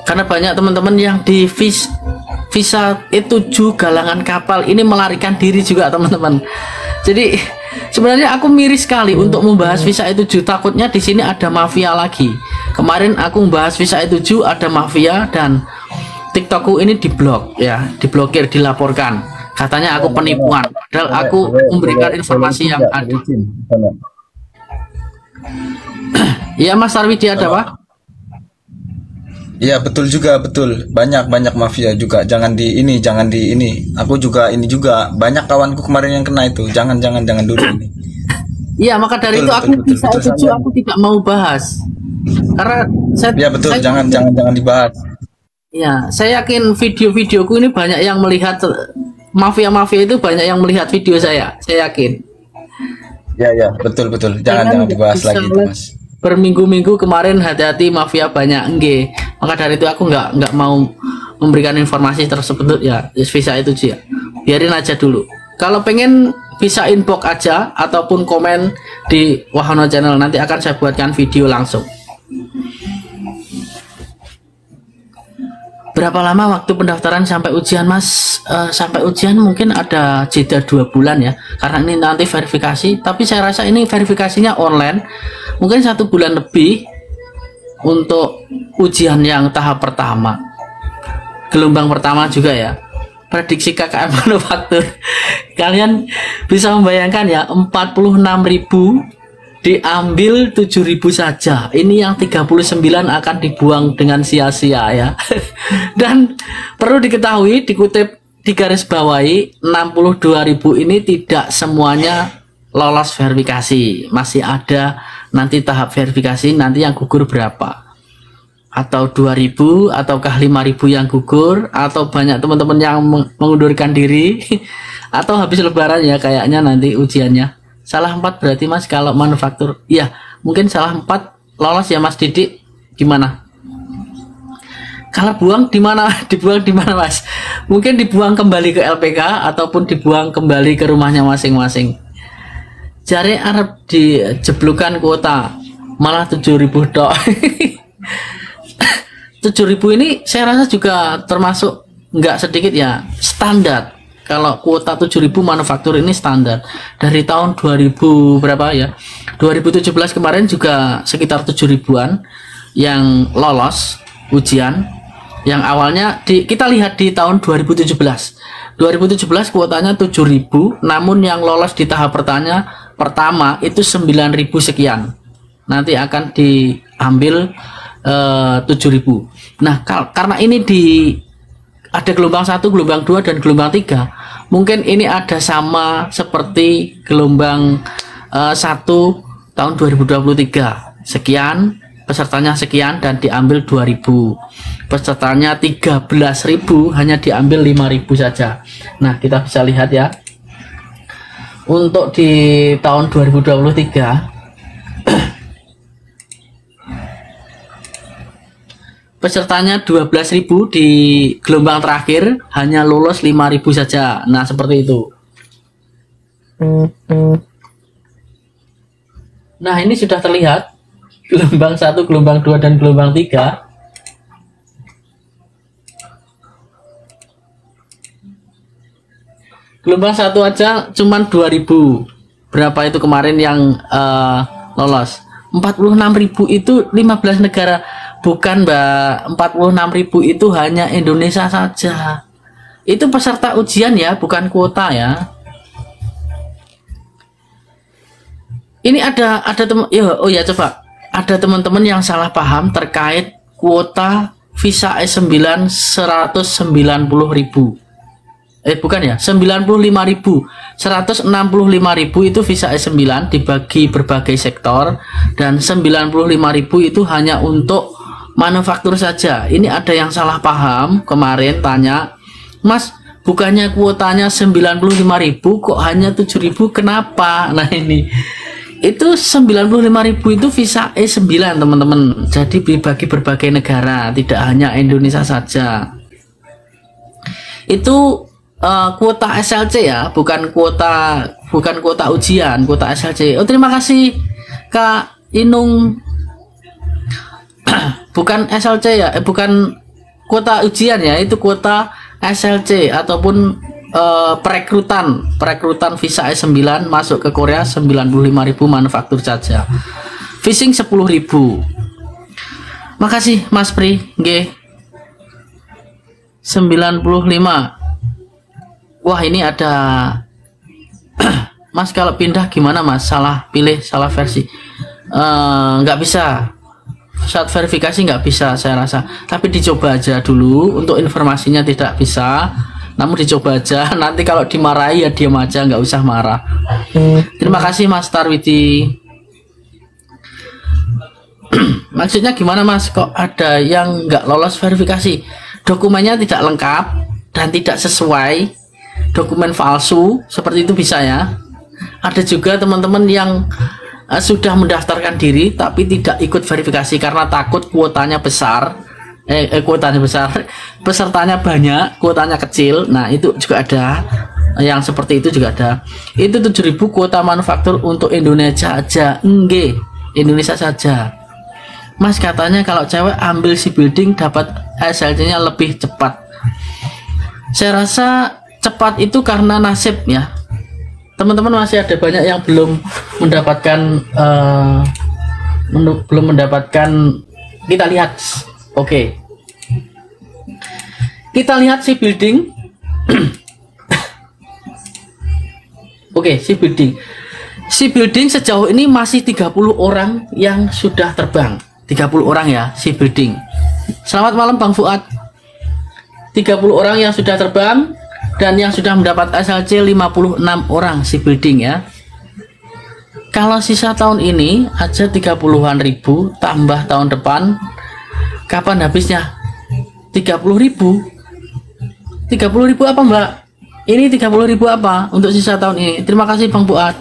karena banyak teman-teman yang di visa E7 galangan kapal ini melarikan diri juga teman-teman. Jadi sebenarnya aku miris sekali untuk membahas visa E7, takutnya di sini ada mafia lagi. Kemarin aku membahas visa E7 ada mafia dan TikTokku ini diblok ya, diblokir, dilaporkan. Katanya aku penipuan, padahal aku memberikan informasi yang ada. Iya Mas Arwidi, ada Pak? Iya betul juga, betul. Banyak mafia juga. Jangan di ini. Aku juga ini juga. Banyak kawanku kemarin yang kena itu. Jangan dulu ini. Iya, maka dari itu aku visa E7 aku tidak mau bahas. Karena ya betul, jangan dibahas. Ya, saya yakin video-videoku ini banyak yang melihat, mafia-mafia itu banyak yang melihat video saya yakin. Ya, betul. Jangan dibahas lagi itu, Mas. Berminggu-minggu kemarin hati-hati mafia banyak, nggih. Maka dari itu aku nggak mau memberikan informasi tersebut ya, visa itu sih ya. Biarin aja dulu. Kalau pengen bisa inbox aja ataupun komen di Wahono Channel, nanti akan saya buatkan video langsung. Berapa lama waktu pendaftaran sampai ujian Mas? Sampai ujian mungkin ada jeda 2 bulan ya, karena ini nanti verifikasi. Tapi saya rasa ini verifikasinya online, mungkin 1 bulan lebih untuk ujian yang tahap pertama, gelombang pertama juga ya. Prediksi KKM manufaktur, kalian bisa membayangkan ya, 46.000 diambil 7.000 saja. Ini yang 39 akan dibuang dengan sia-sia ya. Dan perlu diketahui, dikutip di garis bawahi, 62.000 ini tidak semuanya lolos verifikasi. Masih ada nanti tahap verifikasi, nanti yang gugur berapa, atau 2.000 ataukah 5.000 yang gugur, atau banyak teman-teman yang mengundurkan diri atau habis lebaran ya kayaknya nanti ujiannya. Salah 4 berarti Mas kalau manufaktur. Iya, mungkin salah 4 lolos ya Mas Didik. Gimana? Kalau buang di mana? Dibuang di mana Mas? Mungkin dibuang kembali ke LPK ataupun dibuang kembali ke rumahnya masing-masing. Jari Arab dijeblukan kuota malah 7.000 tok. 7.000 ini saya rasa juga termasuk nggak sedikit ya, standar. Kalau kuota 7.000 manufaktur ini standar. Dari tahun 2000 berapa ya, 2017 kemarin juga sekitar 7.000-an yang lolos ujian. Yang awalnya kita lihat di tahun 2017 kuotanya 7.000, namun yang lolos di tahap pertama itu 9.000 sekian. Nanti akan diambil 7.000. Nah, karena ini ada gelombang 1, gelombang 2, dan gelombang 3. Mungkin ini ada sama seperti gelombang 1 tahun 2023. Sekian, pesertanya sekian dan diambil 2.000. Pesertanya 13.000 hanya diambil 5.000 saja. Nah, kita bisa lihat ya. Untuk di tahun 2023 pesertanya 12.000, di gelombang terakhir hanya lulus 5.000 saja. Nah, seperti itu. Nah, ini sudah terlihat gelombang 1, gelombang 2, dan gelombang 3. Gelombang 1 aja cuman 2.000. Berapa itu kemarin yang lolos? 46.000 itu 15 negara. Bukan Mbak, 46.000 itu hanya Indonesia saja. Itu peserta ujian ya, bukan kuota ya. Ini ada oh ya, coba. Ada teman-teman yang salah paham terkait kuota visa E9 190.000. Bukan ya, 95.000. 165.000 itu visa E9 dibagi berbagai sektor, dan 95.000 itu hanya untuk manufaktur saja. Ini ada yang salah paham kemarin tanya, Mas, bukannya kuotanya 95.000 kok hanya 7.000, kenapa? Nah, ini Itu 95.000 itu visa E9 teman-teman. Jadi bagi berbagai negara, tidak hanya Indonesia saja. Itu kuota SLC ya, bukan kuota ujian, kuota SLC. Oh, terima kasih Kak Inung. Bukan SLC ya, bukan kuota ujian ya, itu kuota SLC ataupun perekrutan visa E9 masuk ke Korea 95.000 manufaktur saja. Fishing 10.000. Makasih Mas Pri, G. 95. Wah, ini ada Mas, kalau pindah gimana Mas? Salah salah versi. Nggak bisa. Saat verifikasi nggak bisa saya rasa. Tapi dicoba aja dulu. Untuk informasinya tidak bisa. Namun dicoba aja. Nanti kalau dimarahi ya diam aja, nggak usah marah. Terima kasih Mas Tarwiti. Maksudnya gimana Mas? Kok ada yang nggak lolos verifikasi? Dokumennya tidak lengkap dan tidak sesuai, dokumen palsu, seperti itu bisa ya. Ada juga teman-teman yang sudah mendaftarkan diri tapi tidak ikut verifikasi karena takut kuotanya besar, kuotanya besar, pesertanya banyak, kuotanya kecil. Nah, itu juga ada yang seperti itu juga ada. Itu 7.000 kuota manufaktur untuk Indonesia aja. Enggak, Indonesia saja. Mas, katanya kalau cewek ambil si building dapat SLC-nya lebih cepat. Saya rasa cepat itu karena nasib ya. Teman-teman, masih ada banyak yang belum mendapatkan kita lihat. Oke. Kita lihat si building. Oke, si building. Si building sejauh ini masih 30 orang yang sudah terbang. 30 orang ya, si building. Selamat malam Bang Fuad. 30 orang yang sudah terbang dan yang sudah mendapat SLC 56 orang si building ya. Kalau sisa tahun ini aja 30-an ribu, tambah tahun depan, kapan habisnya? 30.000. 30.000 apa Mbak? Ini 30.000 apa untuk sisa tahun ini? Terima kasih Bang Fuad.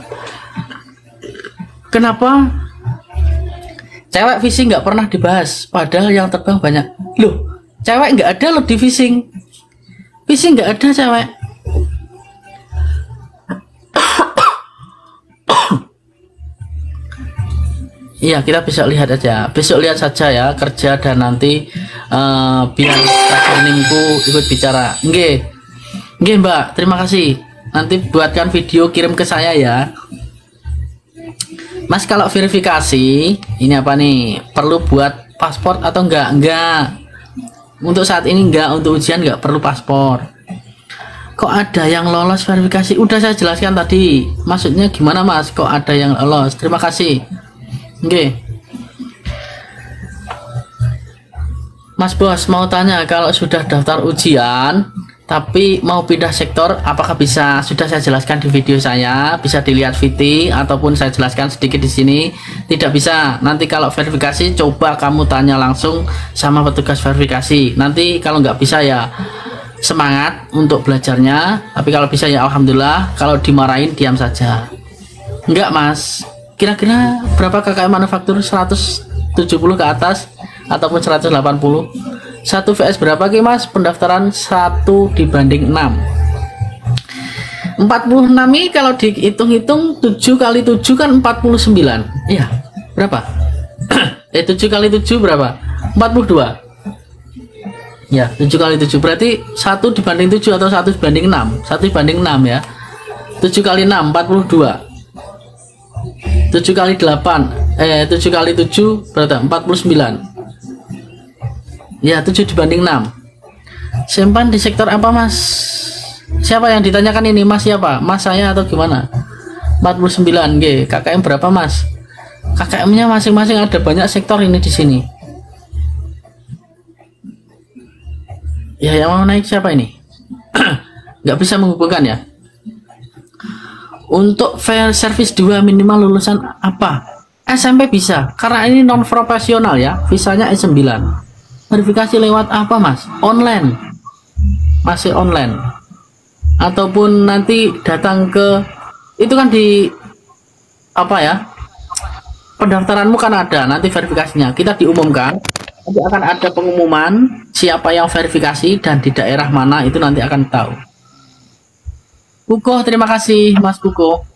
Kenapa cewek fishing nggak pernah dibahas, padahal yang terbang banyak? Loh, cewek nggak ada loh di fishing. Fishing nggak ada cewek. Iya, kita bisa lihat aja. Besok lihat saja ya kerja dan nanti biar trainingku ikut bicara. Nggih, Mbak. Terima kasih. Nanti buatkan video kirim ke saya ya. Mas, kalau verifikasi ini apa nih? Perlu buat paspor atau enggak? Enggak. Untuk saat ini enggak, untuk ujian enggak perlu paspor. Kok ada yang lolos verifikasi? Udah saya jelaskan tadi. Maksudnya gimana Mas? Kok ada yang lolos? Terima kasih. Oke. Mas Bos mau tanya, kalau sudah daftar ujian tapi mau pindah sektor, apakah bisa? Sudah saya jelaskan di video saya, bisa dilihat VT ataupun saya jelaskan sedikit di sini. Tidak bisa. Nanti kalau verifikasi coba kamu tanya langsung sama petugas verifikasi. Nanti kalau nggak bisa ya semangat untuk belajarnya, tapi kalau bisa ya alhamdulillah. Kalau dimarahin diam saja. Enggak Mas. Kira-kira berapa KKM manufaktur? 170 ke atas ataupun 180? 1 VS berapa ki Mas? Pendaftaran 1 dibanding 6. 46 ini kalau dihitung-hitung 7 kali 7 kan 49. Iya, berapa? 7 kali 7 berapa? 42. Ya, 7 kali 7 berarti 1 dibanding 7 atau 1 dibanding 6? 1 dibanding 6 ya. 7 kali 6 42. 7 kali 8 7 kali 7 berarti 49. Ya, 7 dibanding 6. Simpan di sektor apa Mas? Siapa yang ditanyakan ini? Mas siapa? Mas saya atau gimana? 49 G. KKM berapa Mas? KKM-nya masing-masing ada banyak sektor ini di sini. Ya, yang mau naik siapa ini? Nggak bisa menghubungkan ya. Untuk fair service 2 minimal lulusan apa? SMP bisa, karena ini non profesional ya. Visanya S9. Verifikasi lewat apa Mas? Online. Masih online. Ataupun nanti datang ke itu kan di apa ya? pendaftaranmu kan ada, nanti verifikasinya kita diumumkan. Nanti akan ada pengumuman siapa yang verifikasi dan di daerah mana itu nanti akan tahu. Kuko, terima kasih Mas Kuko.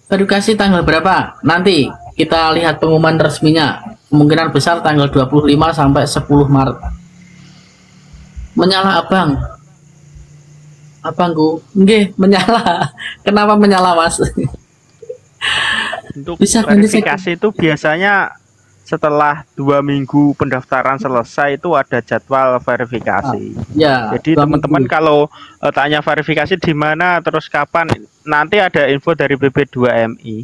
Verifikasi tanggal berapa? Nanti kita lihat pengumuman resminya. Kemungkinan besar tanggal 25 sampai 10 Maret. Menyala abang. Abangku, nggih, menyala. Kenapa menyala, Mas? Untuk Bisa verifikasi itu biasanya setelah 2 minggu pendaftaran selesai itu ada jadwal verifikasi. Ya. Jadi teman-teman kalau tanya verifikasi di mana terus kapan, nanti ada info dari BP2MI.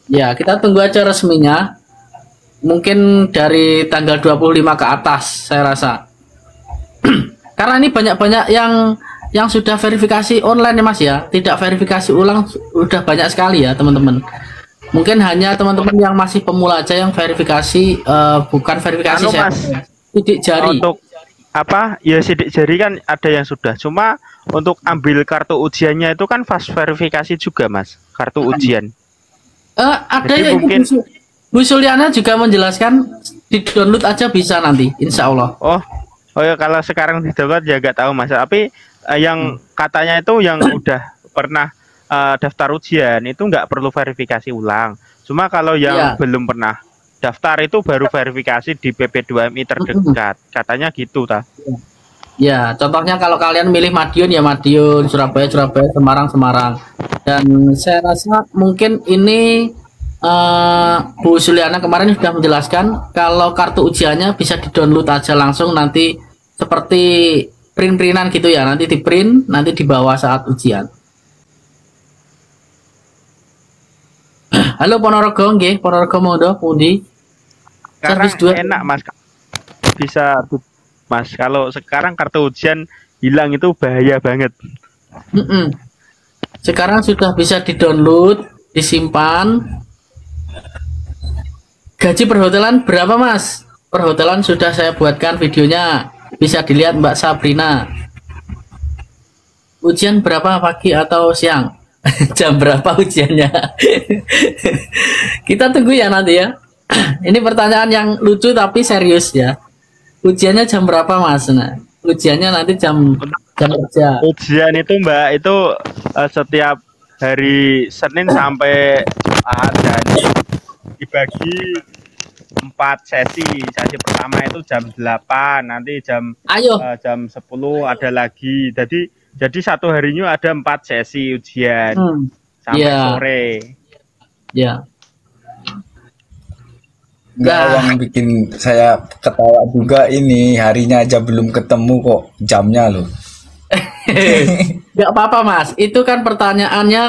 Ya, kita tunggu aja resminya. Mungkin dari tanggal 25 ke atas saya rasa. Karena ini banyak-banyak yang sudah verifikasi online ya Mas ya. Tidak verifikasi ulang udah banyak sekali ya teman-teman. Mungkin hanya teman-teman yang masih pemula aja yang verifikasi bukan verifikasi sidik jari. Untuk apa? Ya sidik jari kan ada yang sudah. Cuma untuk ambil kartu ujiannya itu kan fast verifikasi juga Mas. Kartu ujian. Ada Jadi yang mungkin Bu Suliana juga menjelaskan di download aja bisa nanti, insya Allah. Oh ya kalau sekarang di download ya nggak tahu Mas. Tapi yang katanya itu yang udah pernah daftar ujian itu nggak perlu verifikasi ulang. Cuma kalau yang belum pernah daftar itu baru verifikasi di PP2MI terdekat. Katanya gitu ta. Ya, contohnya kalau kalian milih Madiun ya Madiun, Surabaya Semarang. Dan saya rasa mungkin ini Bu Suliana kemarin sudah menjelaskan kalau kartu ujiannya bisa di-download aja langsung nanti seperti print-printan gitu ya. Nanti di-print, nanti dibawa saat ujian. Halo Ponorogo, nggih, Ponorogo modo pundi? Sekarang enak Mas. Bisa Mas, kalau sekarang kartu ujian hilang itu bahaya banget. Sekarang sudah bisa di-download, disimpan. Gaji perhotelan berapa Mas? Perhotelan sudah saya buatkan videonya. Bisa dilihat Mbak Sabrina. Ujian berapa pagi atau siang? Jam berapa ujiannya? Kita tunggu ya nanti ya. Ini pertanyaan yang lucu tapi serius ya. Ujiannya jam berapa Mas? Nah, ujiannya nanti jam kerja. Ujian itu Mbak itu setiap hari Senin sampai Jumat dan dibagi 4 sesi. Sesi pertama itu jam 8, nanti jam 10 ada lagi. Jadi satu harinya ada 4 sesi ujian sampai sore. Ya. Enggak, yang bikin saya ketawa juga ini harinya aja belum ketemu kok jamnya loh. Gak apa-apa Mas, itu kan pertanyaannya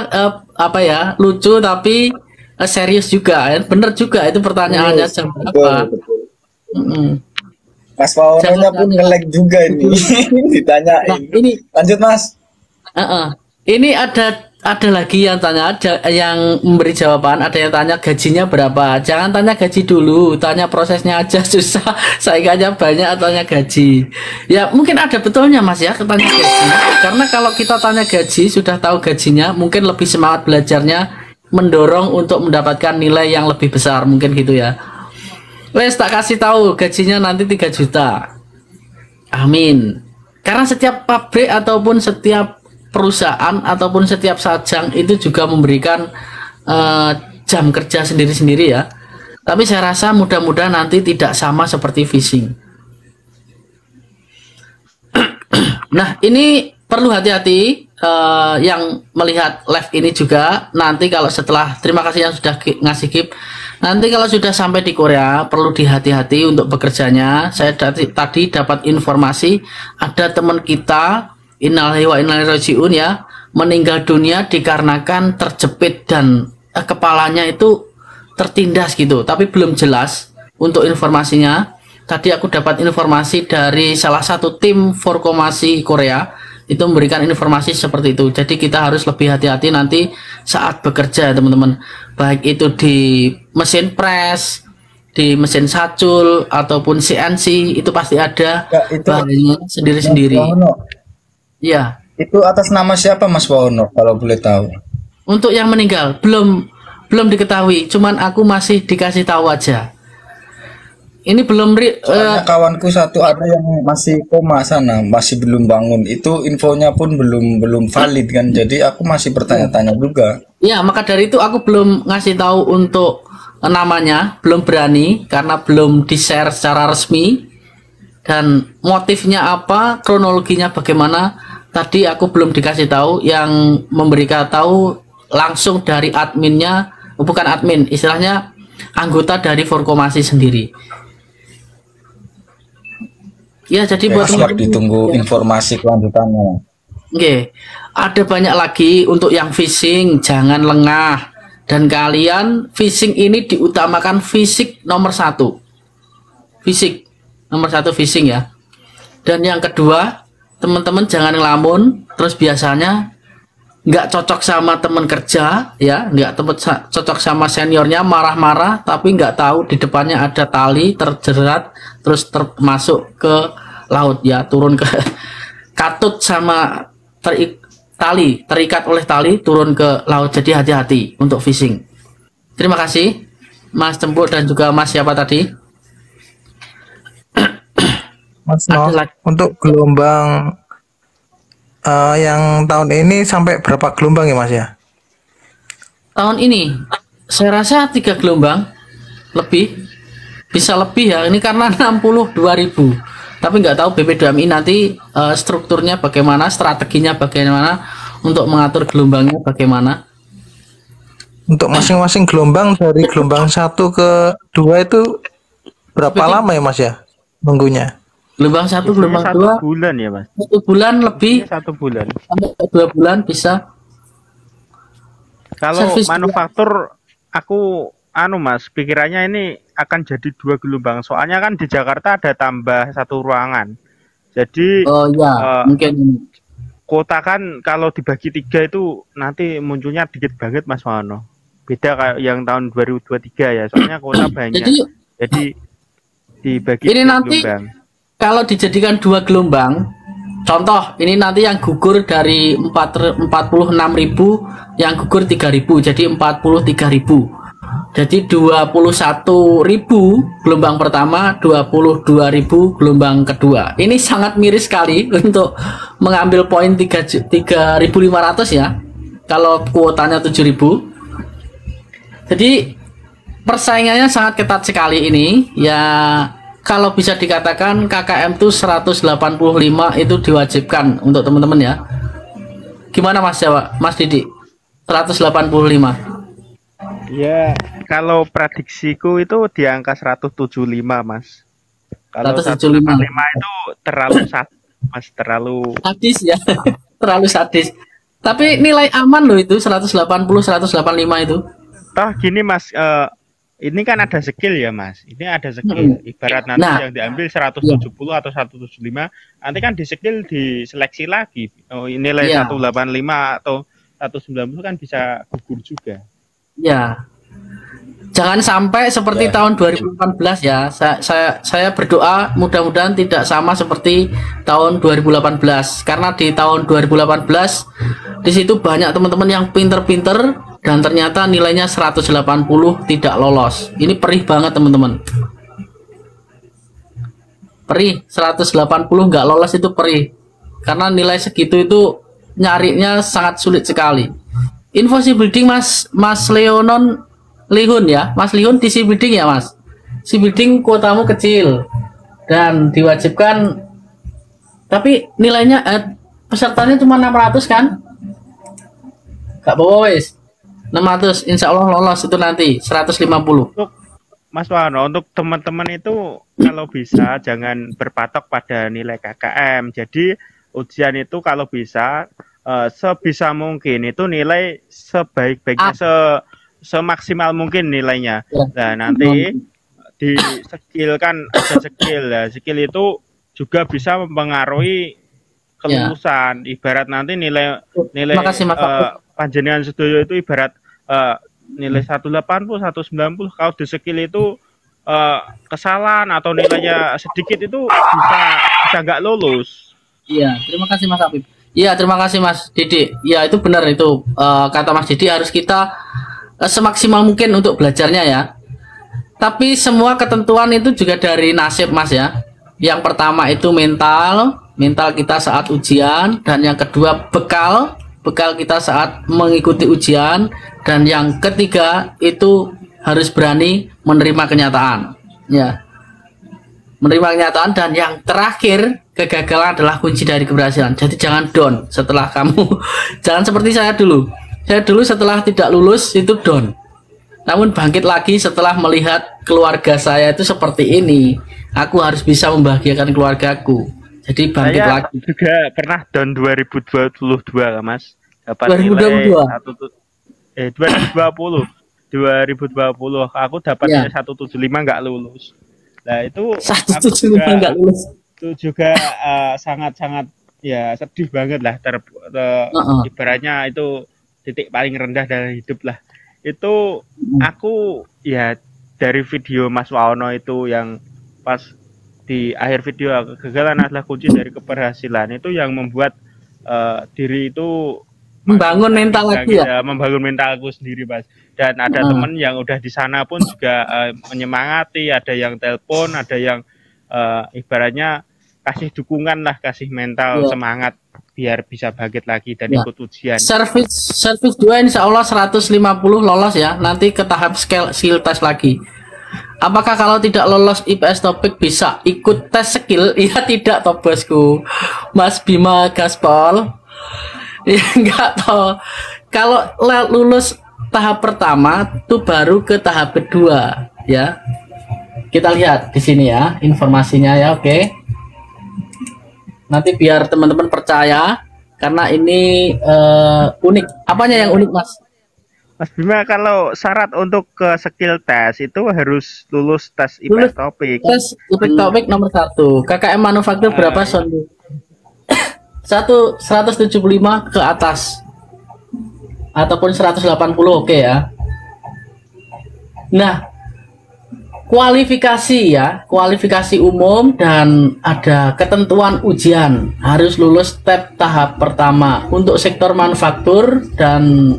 apa ya, lucu tapi serius juga, bener juga itu pertanyaannya jam berapa. Mas Paunonya pun nge-lag juga ini. Ditanyain. Nah, ini lanjut Mas. Ini ada lagi yang tanya, yang memberi jawaban, ada yang tanya gajinya berapa. Jangan tanya gaji dulu, tanya prosesnya aja, susah. Saingannya banyak, tanya gaji. Ya mungkin ada betulnya Mas ya, tanya gaji. Karena kalau kita tanya gaji, sudah tahu gajinya, mungkin lebih semangat belajarnya, mendorong untuk mendapatkan nilai yang lebih besar, mungkin gitu ya. Wes tak kasih tahu gajinya nanti 3 juta. Amin. Karena setiap pabrik ataupun setiap perusahaan ataupun setiap sajang itu juga memberikan jam kerja sendiri-sendiri ya. Tapi saya rasa mudah-mudahan nanti tidak sama seperti phishing. Nah, ini perlu hati-hati yang melihat live ini juga. Nanti kalau setelah, terima kasih yang sudah ngasih gift. Nanti kalau sudah sampai di Korea perlu dihati-hati untuk bekerjanya. Saya tadi dapat informasi ada teman kita innalillahi wa inna ilaihi raji'un ya, meninggal dunia dikarenakan terjepit dan kepalanya itu tertindas gitu, tapi belum jelas untuk informasinya. Tadi aku dapat informasi dari salah satu tim formasi Korea itu memberikan informasi seperti itu. Jadi kita harus lebih hati-hati nanti saat bekerja teman-teman, baik itu di mesin press, di mesin sacul ataupun CNC, itu pasti ada bahannya sendiri-sendiri. Ya. Itu atas nama siapa Mas Wahono kalau boleh tahu? Untuk yang meninggal belum diketahui, cuman aku masih dikasih tahu aja. Ini belum Soalnya kawanku satu ada yang masih koma sana, masih belum bangun. Itu infonya pun belum valid kan. Jadi aku masih bertanya-tanya juga. ya, maka dari itu aku belum ngasih tahu untuk namanya, belum berani karena belum di-share secara resmi. Dan motifnya apa, kronologinya bagaimana, tadi aku belum dikasih tahu. Yang memberikan tahu langsung dari adminnya, bukan admin, istilahnya anggota dari Forkomasi sendiri. Ya, jadi buat Siap ditunggu informasi kelanjutannya. Oke, ada banyak lagi untuk yang phishing, jangan lengah. Dan kalian phishing ini diutamakan fisik nomor 1. Fisik nomor 1 phishing ya. Dan yang kedua, teman-teman jangan ngelamun. Terus biasanya nggak cocok sama teman kerja ya, nggak cocok sama seniornya, marah-marah, tapi nggak tahu di depannya ada tali terjerat, terus termasuk ke laut ya, turun ke katut sama terikat oleh tali turun ke laut. Jadi hati-hati untuk fishing. Terima kasih Mas Cempuk dan juga Mas siapa tadi? Mas Noh, untuk gelombang yang tahun ini sampai berapa gelombang ya Mas ya? Tahun ini saya rasa 3 gelombang lebih, bisa lebih ya, ini karena 62.000. Tapi nggak tahu BP2MI nanti strukturnya bagaimana, strateginya bagaimana untuk mengatur gelombangnya bagaimana. Untuk masing-masing gelombang dari gelombang 1 ke 2 itu berapa lama ya Mas ya nunggunya? Gelombang 1, gelombang 2 bulan ya Mas. 1 bulan lebih, 1 bulan sampai 2 bulan bisa. Kalau manufaktur aku Mas, pikirannya ini akan jadi 2 gelombang. Soalnya kan di Jakarta ada tambah 1 ruangan. Jadi mungkin kota kan kalau dibagi 3 itu nanti munculnya dikit banget Mas Mano. Beda kayak yang tahun 2023 ya. Soalnya kota banyak. Jadi dibagi ini nanti gelombang. Kalau dijadikan 2 gelombang, contoh ini nanti yang gugur dari 46.000, yang gugur 3.000, jadi 43.000. Jadi 21.000 gelombang pertama, 22.000 gelombang kedua. Ini sangat miris sekali untuk mengambil poin 3.500 ya. Kalau kuotanya 7.000. Jadi persaingannya sangat ketat sekali ini ya. Kalau bisa dikatakan KKM itu 185 itu diwajibkan untuk teman-teman ya. Gimana Mas Jawa, Mas Didi? 185. Ya, kalau prediksiku itu di angka 175 Mas. Kalau 175 itu terlalu Mas, terlalu sadis ya. Terlalu sadis. Tapi nilai aman loh itu 180 185 itu. Toh gini Mas, ini kan ada skill ya Mas. Ini ada skill. Ibarat nanti yang diambil 170 atau 175, nanti kan di skill diseleksi lagi. Oh, nilai 185 atau 190 kan bisa gugur juga. Ya. Jangan sampai seperti tahun 2018 ya. Saya berdoa mudah-mudahan tidak sama seperti tahun 2018. Karena di tahun 2018 di situ banyak teman-teman yang pinter-pinter dan ternyata nilainya 180 tidak lolos. Ini perih banget teman-teman. Perih, 180 nggak lolos itu perih. Karena nilai segitu itu nyarinya sangat sulit sekali. Info si building Mas Leonon Lihun ya. Mas Lihun di si building ya Mas. Si building kuotamu kecil dan diwajibkan, tapi nilainya pesertanya cuma 600 kan? Gak apa-apa wis. 600 insya Allah lolos itu nanti 150. Untuk Mas Wano, untuk teman-teman itu kalau bisa jangan berpatok pada nilai KKM. Jadi ujian itu kalau bisa sebisa mungkin itu nilai sebaik-baiknya, semaksimal mungkin nilainya. Nah nanti di skill kan ada skill ya. Skill itu juga bisa mempengaruhi kelulusan. Ibarat nanti nilai panjenengan sedoyo itu ibarat nilai 180, 190, kalau di skill itu kesalahan atau nilainya sedikit itu bisa nggak lulus. Iya, terima kasih Mas Habib. Iya, terima kasih Mas Didi. Ya itu benar itu kata Mas Didi, harus kita semaksimal mungkin untuk belajarnya ya. Tapi semua ketentuan itu juga dari nasib Mas ya. Yang pertama itu mental kita saat ujian, dan yang kedua bekal kita saat mengikuti ujian, dan yang ketiga itu harus berani menerima kenyataan ya. Menerima kenyataan, dan yang terakhir kegagalan adalah kunci dari keberhasilan. Jadi jangan down setelah kamu jangan seperti saya dulu setelah tidak lulus itu down, namun bangkit lagi setelah melihat keluarga saya itu seperti ini. Aku harus bisa membahagiakan keluargaku, jadi bangkit Saya lagi. juga pernah down 2022 kan, Mas. Dapat 2022? nilai 2020 aku dapat Ya. nilai 175 nggak lulus. Nah itu 175 nggak lulus. Itu juga sangat-sangat ya sedih banget lah. Ibaratnya itu titik paling rendah dalam hidup lah. Itu aku ya dari video Mas Waono itu yang pas di akhir video, kegagalan adalah kunci dari keberhasilan, itu yang membuat diri itu Membangun mental lagi ya. Membangun mentalku sendiri, Mas. Dan ada temen yang udah di sana pun juga menyemangati, ada yang telepon, ada yang ibaratnya kasih dukungan lah, kasih mental semangat biar bisa bangkit lagi dan ikut ujian. Service 2 insya Allah 150 lolos ya. Nanti ke tahap skill test lagi. Apakah kalau tidak lolos IPS topik bisa ikut tes skill? Ya tidak toh bosku, Mas Bima Gaspol. Ya enggak toh. Kalau lulus tahap pertama tuh baru ke tahap kedua ya. Kita lihat di sini ya informasinya ya, oke. Nanti biar teman-teman percaya karena ini unik. Apanya yang unik, Mas? Mas Bima, kalau syarat untuk ke skill test itu harus lulus tes IPS topik. Tes IPS topik nomor 1. KKM manufaktur berapa Sondi? 175 ke atas. Ataupun 180, oke ya. Nah, kualifikasi umum dan ada ketentuan ujian, harus lulus step tahap pertama untuk sektor manufaktur dan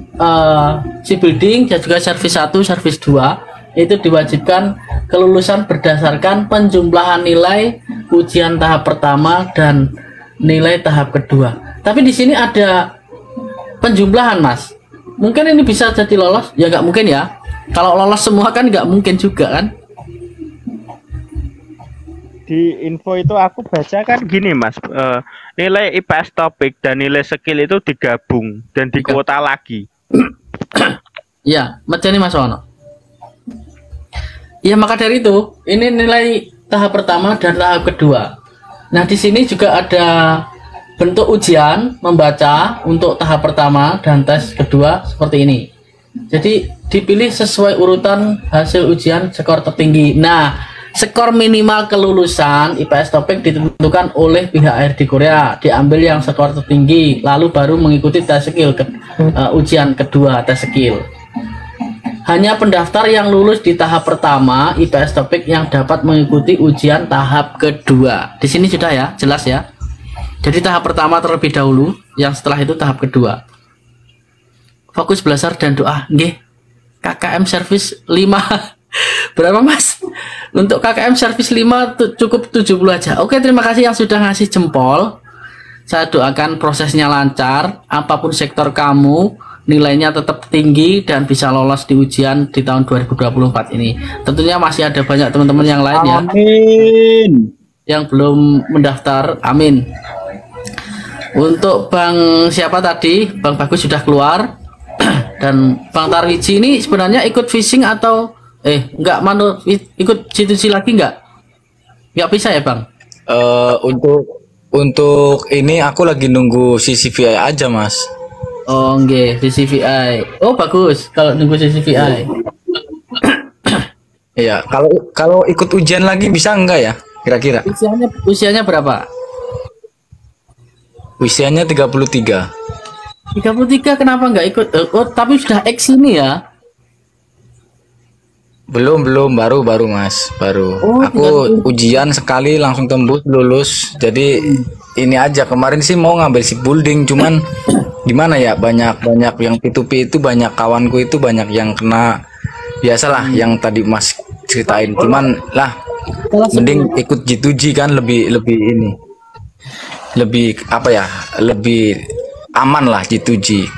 shipbuilding dan juga servis 1, servis 2 itu diwajibkan kelulusan berdasarkan penjumlahan nilai ujian tahap pertama dan nilai tahap kedua. Tapi di sini ada penjumlahan, Mas. Mungkin ini bisa jadi lolos? Ya nggak mungkin ya. Kalau lolos semua kan nggak mungkin juga kan. Di info itu aku baca kan gini, Mas, nilai IPS topik dan nilai skill itu digabung dan dikuota lagi. Ya, macam ini Mas Wono. Ya maka dari itu ini nilai tahap pertama dan tahap kedua. Nah di sini juga ada bentuk ujian membaca untuk tahap pertama dan tes kedua seperti ini. Jadi dipilih sesuai urutan hasil ujian skor tertinggi. Nah, skor minimal kelulusan IPS topik ditentukan oleh pihak HRD Korea, diambil yang skor tertinggi, lalu baru mengikuti tes skill ujian kedua tes skill. Hanya pendaftar yang lulus di tahap pertama IPS topik yang dapat mengikuti ujian tahap kedua. Di sini sudah ya, jelas ya. Jadi tahap pertama terlebih dahulu, yang setelah itu tahap kedua. Fokus belajar dan doa. Nggih. KKM service 5. Berapa, Mas? Untuk KKM service 5 cukup 70 aja. Oke, terima kasih yang sudah ngasih jempol. Saya doakan prosesnya lancar, apapun sektor kamu, nilainya tetap tinggi dan bisa lolos di ujian di tahun 2024 ini. Tentunya masih ada banyak teman-teman yang lain ya. Amin. Yang belum mendaftar. Amin. Untuk Bang siapa tadi? Bang Bagus sudah keluar. Dan Bang Tarwiji ini sebenarnya ikut fishing atau enggak ikut situsi lagi enggak bisa ya Bang? Untuk ini aku lagi nunggu CCVI aja, Mas. Oh nggih, CCVI. Oh bagus kalau nunggu CCVI. Iya, kalau ikut ujian lagi bisa enggak ya? Kira-kira. Usianya berapa? Usianya 33. 33 kenapa enggak ikut? Oh tapi sudah X ini ya? Belum, baru Mas, baru. Oh, aku ujian sekali langsung tembus lulus. Jadi ini aja, kemarin sih mau ngambil shipbuilding, cuman gimana ya, banyak yang P2P itu, banyak kawanku itu banyak yang kena, biasalah yang tadi Mas ceritain. Cuman lah mending ikut G2G kan, lebih ini, lebih apa ya, lebih aman lah G2G.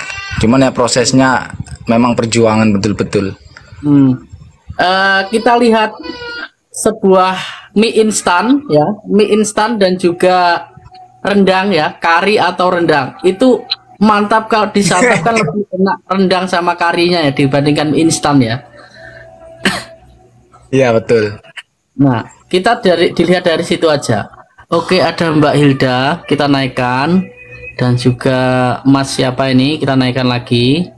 Cuman ya prosesnya memang perjuangan betul-betul. Kita lihat sebuah mie instan ya, mie instan dan juga rendang ya, kari atau rendang itu mantap kalau disantap kan lebih enak rendang sama karinya ya dibandingkan mie instan ya. Iya betul. Nah, kita dilihat dari situ aja. Oke, ada Mbak Hilda, kita naikkan, dan juga Mas siapa ini, kita naikkan lagi.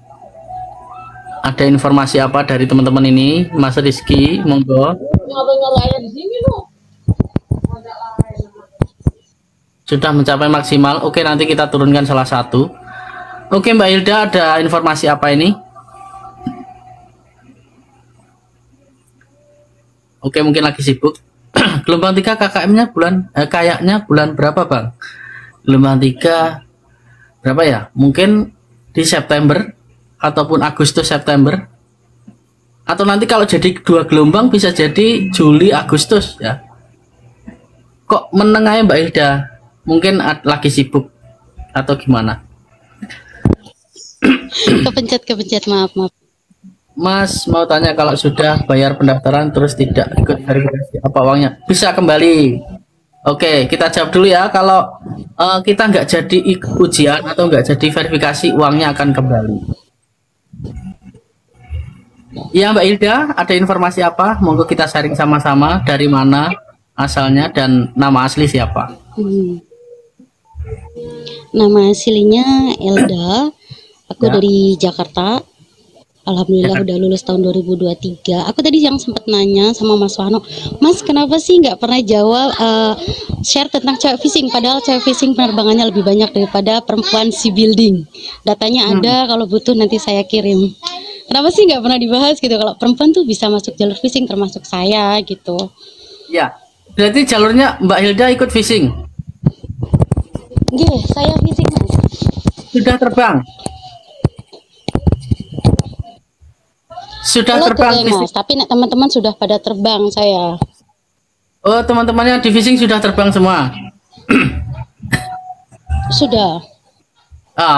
Ada informasi apa dari teman-teman ini? Mas Rizky, monggo. Sudah mencapai maksimal. Oke, nanti kita turunkan salah satu. Oke, Mbak Hilda, ada informasi apa ini? Oke, mungkin lagi sibuk. Gelombang 3 KKM-nya kayaknya bulan berapa, Bang? Gelombang 3 berapa ya? Mungkin di September ataupun Agustus September. Atau nanti kalau jadi 2 gelombang bisa jadi Juli Agustus ya. Kok menengahnya Mbak Hilda? Mungkin lagi sibuk atau gimana? Kepencet, maaf. Mas mau tanya, kalau sudah bayar pendaftaran terus tidak ikut verifikasi, apa uangnya bisa kembali? Oke, kita jawab dulu ya. Kalau kita nggak jadi ujian atau nggak jadi verifikasi, uangnya akan kembali. Ya Mbak Hilda, ada informasi apa? Monggo kita sharing sama-sama, dari mana asalnya dan nama asli siapa? Nama aslinya Elda, aku dari Jakarta. Alhamdulillah udah lulus tahun 2023. Aku tadi yang sempat nanya sama Mas Wahno, Mas kenapa sih nggak pernah jawab share tentang cewek fishing, padahal cewek fishing penerbangannya lebih banyak daripada perempuan sea building. Datanya ada, kalau butuh nanti saya kirim. Kenapa sih nggak pernah dibahas gitu, kalau perempuan tuh bisa masuk jalur fishing termasuk saya gitu. Ya, berarti jalurnya Mbak Hilda ikut fishing? Nggih, saya fishing Mas. Sudah terbang? Sudah terbang Mas, tapi teman-teman sudah pada terbang saya. Oh, teman-temannya di fishing sudah terbang semua? Sudah.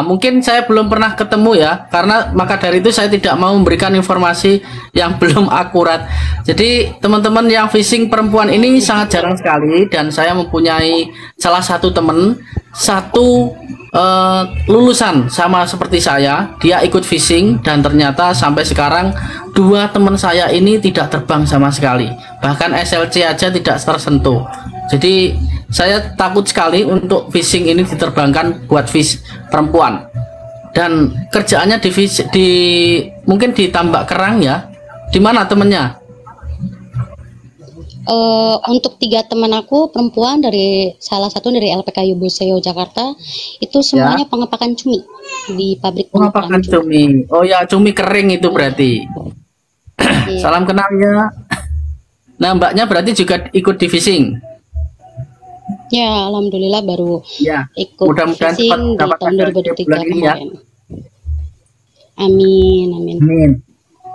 Mungkin saya belum pernah ketemu ya, karena maka dari itu saya tidak mau memberikan informasi yang belum akurat. Jadi teman-teman yang fishing perempuan ini sangat jarang sekali, dan saya mempunyai salah satu teman, lulusan sama seperti saya, dia ikut fishing dan ternyata sampai sekarang 2 teman saya ini tidak terbang sama sekali, bahkan SLC aja tidak tersentuh. Jadi saya takut sekali untuk fishing ini diterbangkan buat fish perempuan, dan kerjaannya mungkin di tambak kerang ya. Di mana temennya? Untuk 3 teman aku perempuan, dari salah satu dari LPK Yubuseo Jakarta, itu semuanya pengepakan cumi di pabrik pengepakan cumi. Oh ya, cumi kering itu berarti. Salam kenal ya. Nah, mbaknya berarti juga ikut di fishing? Ya, alhamdulillah baru ikut mudah-mudahan fishing di tahun 2023 kemarin. Ya. Amin.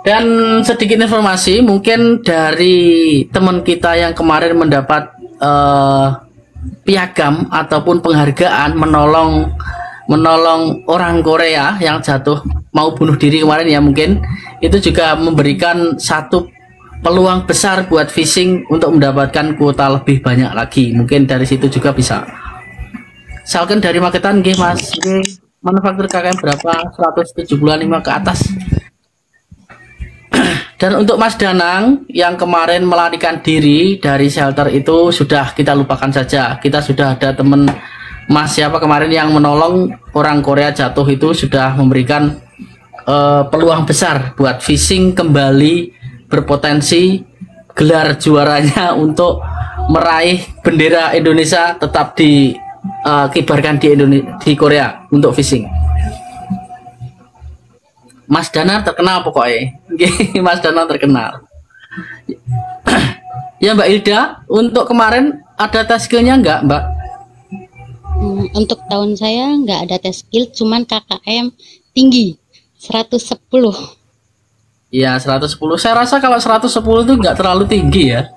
Dan sedikit informasi mungkin dari teman kita yang kemarin mendapat piagam ataupun penghargaan menolong orang Korea yang jatuh mau bunuh diri kemarin ya, mungkin itu juga memberikan satu peluang besar buat fishing untuk mendapatkan kuota lebih banyak lagi. Mungkin dari situ juga bisa. Misalkan dari Magetan nggih Mas, manufaktur KKM berapa? 175 ke atas. Dan untuk Mas Danang yang kemarin melarikan diri dari shelter itu sudah kita lupakan saja. Kita sudah ada teman Mas siapa kemarin yang menolong orang Korea jatuh, itu sudah memberikan peluang besar buat fishing kembali, berpotensi gelar juaranya untuk meraih bendera Indonesia tetap dikibarkan di Korea untuk fishing. Mas Dana terkenal pokoknya. Mas Dana terkenal. Ya Mbak Hilda, untuk kemarin ada tes skillnya enggak Mbak? untuk tahun saya nggak ada tes skill, cuman KKM tinggi 110. Iya 110. Saya rasa kalau 110 itu nggak terlalu tinggi ya.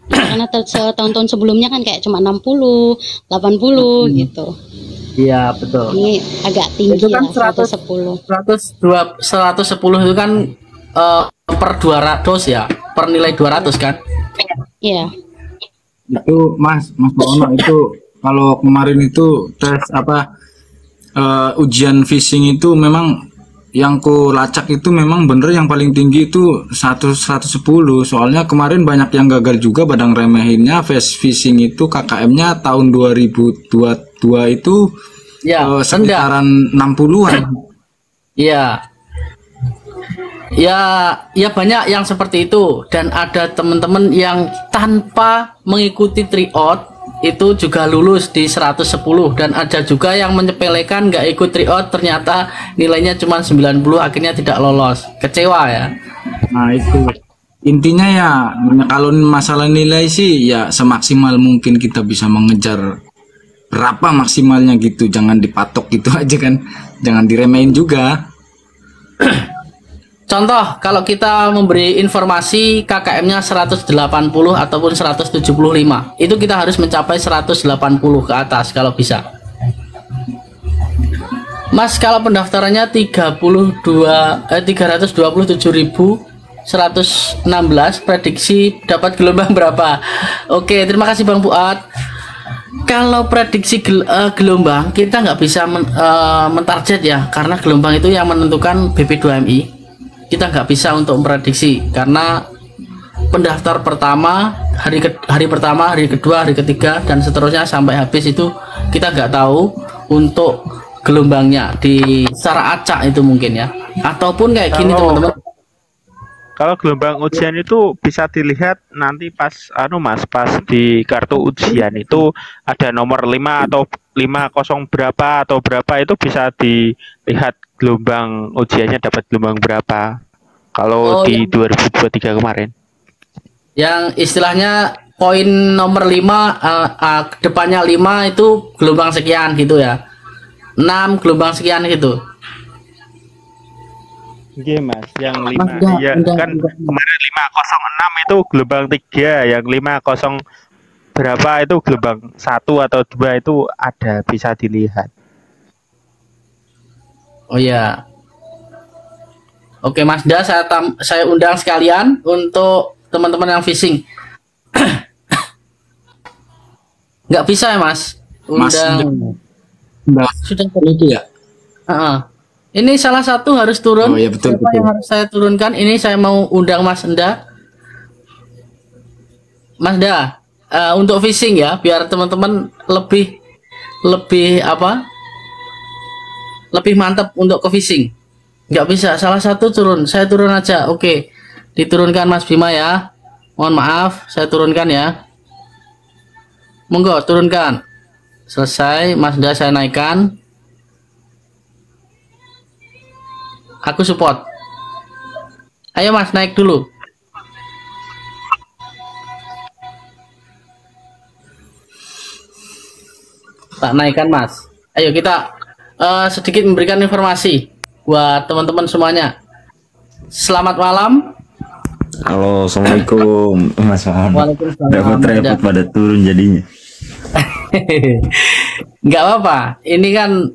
Karena tahun-tahun sebelumnya kan kayak cuma 60, 80 gitu. Iya betul. Ini agak tinggi Itu kan ya, 110. 110 itu kan per 200 ya, per nilai 200 kan? Iya. Itu Mas Bono itu kalau kemarin itu tes ujian phishing itu memang yang ku lacak itu memang bener yang paling tinggi itu 110. Soalnya kemarin banyak yang gagal juga badang remehinnya. Phishing itu KKM-nya tahun 2022 itu ya, sekitaran 60-an. Iya. Ya banyak yang seperti itu, dan ada teman-teman yang tanpa mengikuti tryout itu juga lulus di 110, dan ada juga yang menyepelekan nggak ikut tryout ternyata nilainya cuma 90 akhirnya tidak lolos. Kecewa ya. Nah itu intinya ya, kalau masalah nilai sih ya semaksimal mungkin kita bisa mengejar berapa maksimalnya gitu, jangan dipatok gitu aja kan, jangan diremehin juga. Contoh, kalau kita memberi informasi KKM-nya 180 ataupun 175, itu kita harus mencapai 180 ke atas kalau bisa. Mas, kalau pendaftarannya 327.116, prediksi dapat gelombang berapa? Oke, terima kasih Bang Fuad. Kalau prediksi gelombang, kita nggak bisa mentarget ya, karena gelombang itu yang menentukan BP2MI. Kita nggak bisa untuk memprediksi karena pendaftar pertama, hari pertama, hari kedua, hari ketiga, dan seterusnya sampai habis itu kita nggak tahu untuk gelombangnya di secara acak itu mungkin ya, ataupun kayak gini teman-teman. Kalau gelombang ujian itu bisa dilihat nanti pas Mas, pas di kartu ujian itu ada nomor 5 atau 50 berapa atau berapa, itu bisa dilihat gelombang ujiannya dapat gelombang berapa kalau di 2023 kemarin. Yang istilahnya poin nomor 5 depannya 5 itu gelombang sekian gitu ya. 6 gelombang sekian gitu. Iya Mas, yang 5 ya kan kemarin 506 itu gelombang 3, yang 50 berapa itu gelombang 1 atau 2 itu ada, bisa dilihat. Oh ya. Oke Mas Da, saya undang sekalian untuk teman-teman yang phishing. Nggak bisa ya Mas? Sudah itu ya. Ini salah satu harus turun. Oh, ya, betul, Siapa yang harus saya turunkan? Ini saya mau undang Mas Da. Mas Da, untuk phishing ya, biar teman-teman lebih mantap untuk ke phishing. Nggak bisa, salah satu turun, saya turun aja. Oke, diturunkan Mas Bima ya. Mohon maaf, saya turunkan ya. Monggo turunkan. Selesai, Mas Da saya naikkan. Aku support. Ayo Mas, naik dulu. Tak naikkan Mas. Ayo kita sedikit memberikan informasi buat teman-teman semuanya. Selamat malam. Halo, assalamualaikum Mas Wahan. Waalaikumsalam. Dapat repot pada turun jadinya. Nggak apa-apa. Ini kan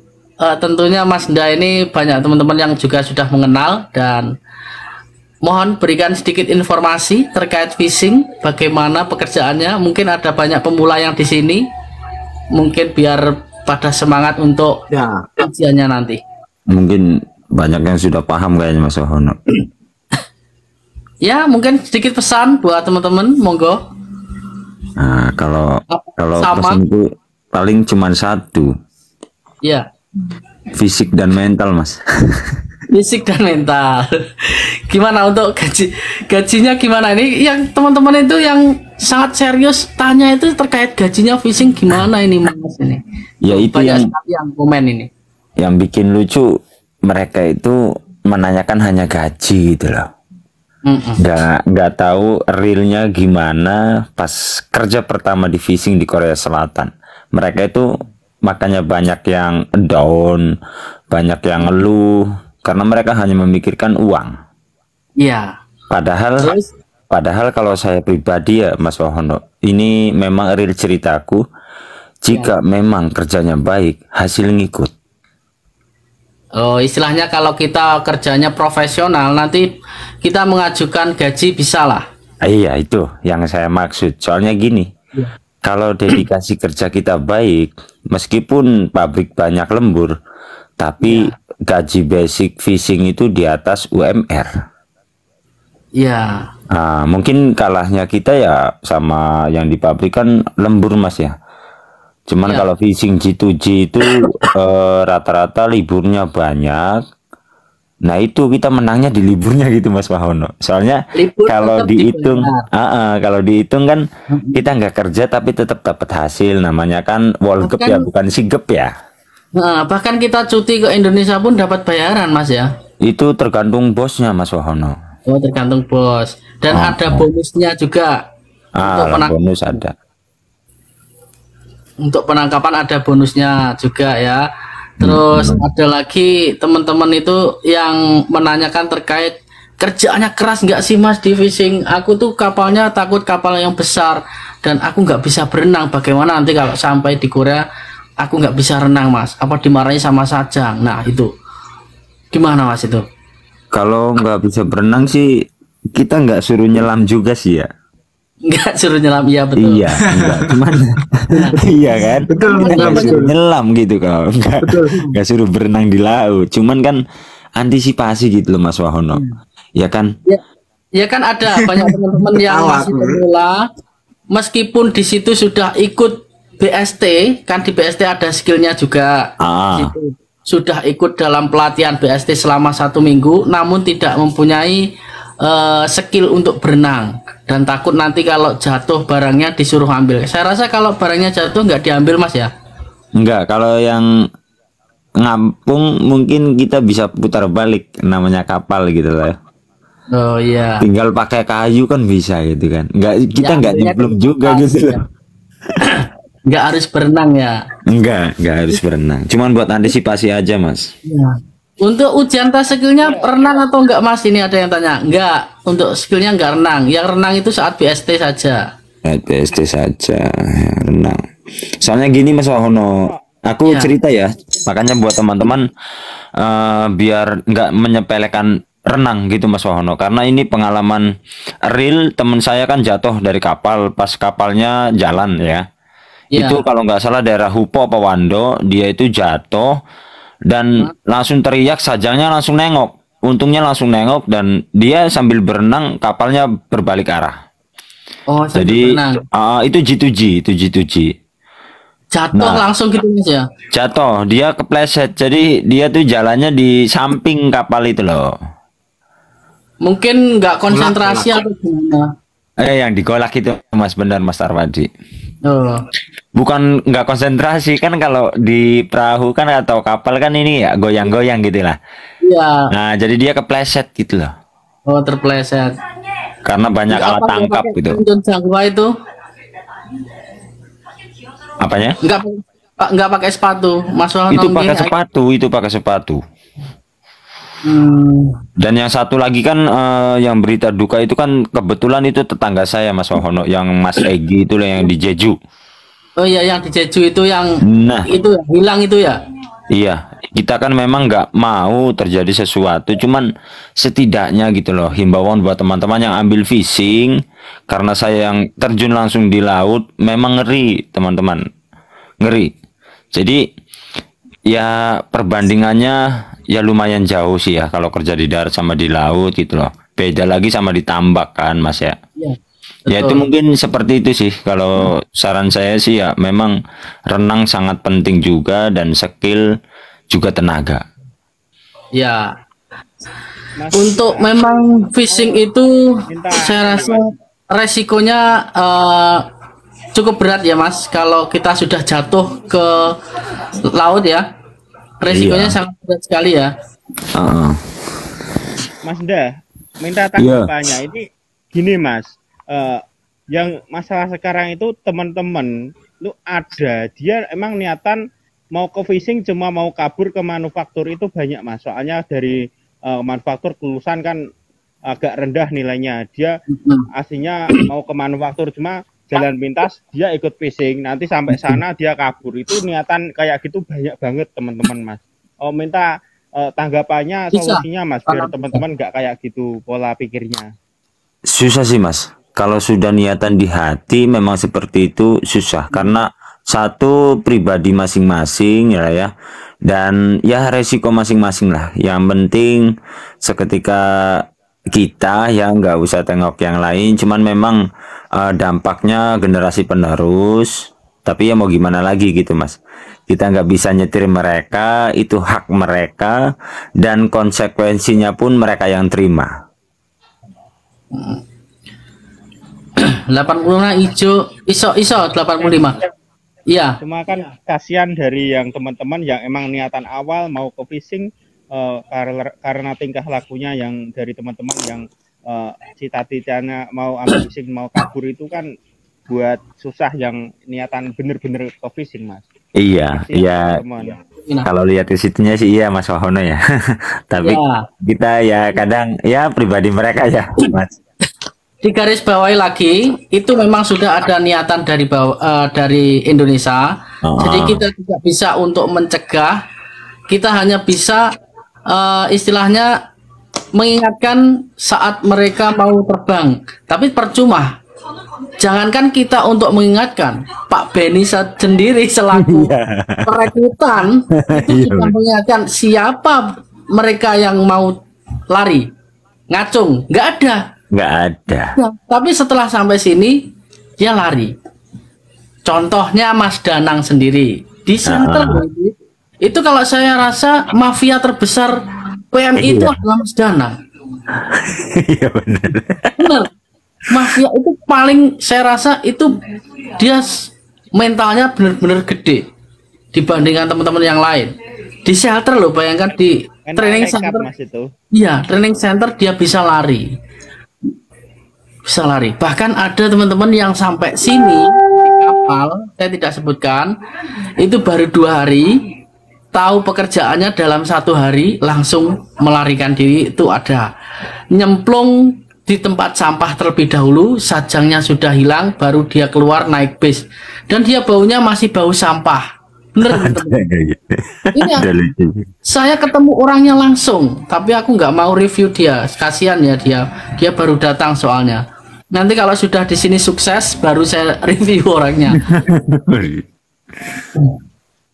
tentunya Mas Da ini banyak teman-teman yang juga sudah mengenal, dan mohon berikan sedikit informasi terkait phishing, bagaimana pekerjaannya. Mungkin ada banyak pemula yang di sini, mungkin biar pada semangat untuk ujiannya nanti. Mungkin banyak yang sudah paham kayaknya Mas Wahono. Ya, mungkin sedikit pesan buat teman-teman, monggo. Nah, kalau pesanku paling cuma satu. Ya. Fisik dan mental, Mas. Fisik dan mental. Gimana untuk gajinya gimana? Ini yang teman-teman itu yang sangat serius tanya itu terkait gajinya phishing gimana ini Mas ini. Ya itu banyak yang komen ini. Yang bikin lucu, mereka itu menanyakan hanya gaji gitu loh. Nggak tahu realnya gimana pas kerja pertama di phishing di Korea Selatan. Mereka itu makanya banyak yang down, banyak yang ngeluh karena mereka hanya memikirkan uang. Iya. Padahal kalau saya pribadi ya Mas Wahono, ini memang real ceritaku. Jika memang kerjanya baik, hasil ngikut. Oh, istilahnya kalau kita kerjanya profesional, nanti kita mengajukan gaji bisa lah. Iya, itu yang saya maksud. Soalnya gini, kalau dedikasi kerja kita baik, meskipun pabrik banyak lembur, tapi gaji basic fishing itu di atas UMR. Iya. Nah, mungkin kalahnya kita ya sama yang di pabrik kan lembur Mas ya. Cuman kalau fishing G2G itu rata-rata liburnya banyak. Nah itu kita menangnya di liburnya gitu Mas Wahono. Soalnya kalau dihitung kan kita nggak kerja tapi tetap dapat hasil. Namanya kan World Cup ya, bukan sigep ya. Nah, bahkan kita cuti ke Indonesia pun dapat bayaran Mas ya. Itu tergantung bosnya Mas Wahono. Oh, tergantung bos. Dan ada bonusnya juga. Bonus ada. Untuk penangkapan ada bonusnya juga ya. Terus ada lagi teman-teman itu yang menanyakan terkait kerjaannya keras nggak sih Mas di fishing? Aku tuh kapalnya takut kapal yang besar dan aku nggak bisa berenang. Bagaimana nanti kalau sampai di Korea aku nggak bisa renang Mas? Apa dimarahi sama Sajang? Nah itu gimana Mas itu? Kalau nggak bisa berenang sih kita nggak suruh nyelam juga sih ya. Nggak suruh nyelam, iya betul. Iya, enggak. Cuman iya kan? Betul. Nggak suruh nyelam gitu kalau nggak suruh berenang di laut. Cuman kan antisipasi gitu loh Mas Wahono. Ya kan? Ya kan ada banyak teman-teman yang masih pemula, meskipun di situ sudah ikut BST, kan di BST ada skillnya juga. Situ sudah ikut dalam pelatihan BST selama 1 minggu, namun tidak mempunyai skill untuk berenang dan takut nanti kalau jatuh barangnya disuruh ambil. Saya rasa kalau barangnya jatuh nggak diambil Mas ya? Enggak, kalau yang ngampung mungkin kita bisa putar balik, namanya kapal gitu lah. Oh iya. Tinggal pakai kayu kan bisa gitu kan. Kita nggak nyemplung juga gitu loh. Nggak harus berenang ya? Nggak harus berenang. Cuman buat antisipasi aja Mas. Ya. Untuk ujian tes skillnya renang atau enggak Mas? Ini ada yang tanya. Enggak, untuk skillnya enggak renang. Yang renang itu saat BST saja. BST saja ya, renang. Soalnya gini Mas Wahono, aku cerita ya. Makanya buat teman-teman biar enggak menyepelekan renang gitu Mas Wahono. Karena ini pengalaman real, teman saya kan jatuh dari kapal pas kapalnya jalan ya. Itu kalau nggak salah daerah Hupo apa Wando, dia itu jatuh dan langsung teriak, Sajangnya langsung nengok. Untungnya langsung nengok dan dia sambil berenang kapalnya berbalik arah. Oh, jadi itu G2G. Jatuh langsung gitu Mas ya? Jatuh, dia kepleset. Jadi dia tuh jalannya di samping kapal itu loh. Mungkin nggak konsentrasi atau gimana? Yang digolak itu Mas, benar Mas Arwadi. Oh. Bukan nggak konsentrasi kan, kalau di perahu kan atau kapal kan ini ya goyang-goyang gitu lah. Iya. Nah jadi dia kepleset gitu loh. Oh, terpleset. Karena banyak alat tangkap gitu. Itu apanya? Nggak pakai sepatu, Mas Wahono. Itu pakai sepatu. Dan yang satu lagi kan yang berita duka itu kan kebetulan itu tetangga saya Mas Wahono, yang Mas Egi itu yang di Jeju. Oh iya, yang di Jeju itu yang itu hilang itu ya? Iya, kita kan memang nggak mau terjadi sesuatu, cuman setidaknya gitu loh, himbauan buat teman-teman yang ambil fishing, karena saya yang terjun langsung di laut, memang ngeri teman-teman, ngeri. Jadi ya perbandingannya ya lumayan jauh sih ya kalau kerja di darat sama di laut gitu loh. Beda lagi sama di tambak kan Mas ya. Ya itu mungkin seperti itu sih. Kalau saran saya sih ya memang renang sangat penting juga, dan skill juga tenaga. Ya. Untuk memang fishing itu saya rasa resikonya cukup berat ya Mas. Kalau kita sudah jatuh ke laut ya, resikonya sangat berat sekali ya. Mas Nda, minta tanggapannya ini gini Mas. Yang masalah sekarang itu teman-teman lu ada dia emang niatan mau ke fishing cuma mau kabur ke manufaktur itu banyak Mas. Soalnya dari manufaktur kelulusan kan agak rendah nilainya. Dia aslinya mau ke manufaktur cuma jalan pintas dia ikut fishing. Nanti sampai sana dia kabur. Itu niatan kayak gitu banyak banget teman-teman Mas. Minta tanggapannya, solusinya Mas, biar teman-teman nggak kayak gitu pola pikirnya. Susah sih Mas. Kalau sudah niatan di hati memang seperti itu susah karena satu pribadi masing-masing ya, dan ya resiko masing-masing lah. Yang penting seketika kita ya nggak usah tengok yang lain, cuman memang dampaknya generasi penerus. Tapi ya mau gimana lagi gitu Mas, kita nggak bisa nyetir mereka, itu hak mereka dan konsekuensinya pun mereka yang terima. 85 iso 85. Iya. Cuma kan kasihan dari yang teman-teman yang emang niatan awal mau ke fishing karena tingkah lakunya yang dari teman-teman yang cita-citanya mau ambil fishing mau kabur itu kan buat susah yang niatan bener-bener ke fishing Mas. Iya, iya. Kalau lihat ke situnya sih iya Mas Wahono ya. Tapi kita ya kadang ya pribadi mereka ya Mas. Di garis bawahi lagi, itu memang sudah ada niatan dari Indonesia. Jadi kita tidak bisa untuk mencegah, kita hanya bisa istilahnya mengingatkan saat mereka mau terbang. Tapi percuma. Jangankan kita untuk mengingatkan, Pak Benny sendiri selaku perekrutan itu sudah mengingatkan siapa mereka yang mau lari, ngacung, nggak ada. Nggak ada. Nah, tapi setelah sampai sini dia lari. Contohnya Mas Danang sendiri di center itu kalau saya rasa mafia terbesar PMI itu adalah Mas Danang. Iya benar. Benar. Mafia itu paling saya rasa itu dia mentalnya benar-benar gede dibandingkan teman-teman yang lain. Di shelter loh, bayangkan di training center. Iya, training center dia bisa lari. Bisa lari. Bahkan ada teman-teman yang sampai sini di kapal, saya tidak sebutkan, itu baru 2 hari, tahu pekerjaannya dalam 1 hari langsung melarikan diri. Itu ada nyemplung di tempat sampah terlebih dahulu, sajangnya sudah hilang, baru dia keluar naik bis, dan dia baunya masih bau sampah. Bener. Ini saya ketemu orangnya langsung, tapi aku nggak mau review dia, kasihan ya dia baru datang soalnya. Nanti kalau sudah di sini sukses, baru saya review orangnya.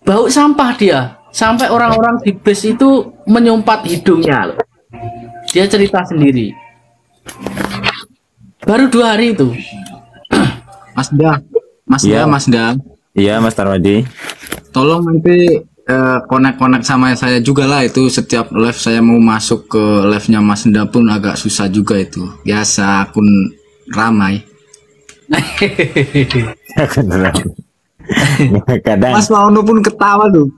Bau sampah dia, sampai orang-orang di bis itu menyumpat hidungnya. Dia cerita sendiri. Baru 2 hari itu. Mas Dang. Iya Mas Tarwadi. Tolong nanti connect sama saya juga lah, itu setiap live saya mau masuk ke live-nya Mas Dang pun agak susah juga itu. Biasa akun ramai. Kadang Mas Wahono pun ketawa tuh.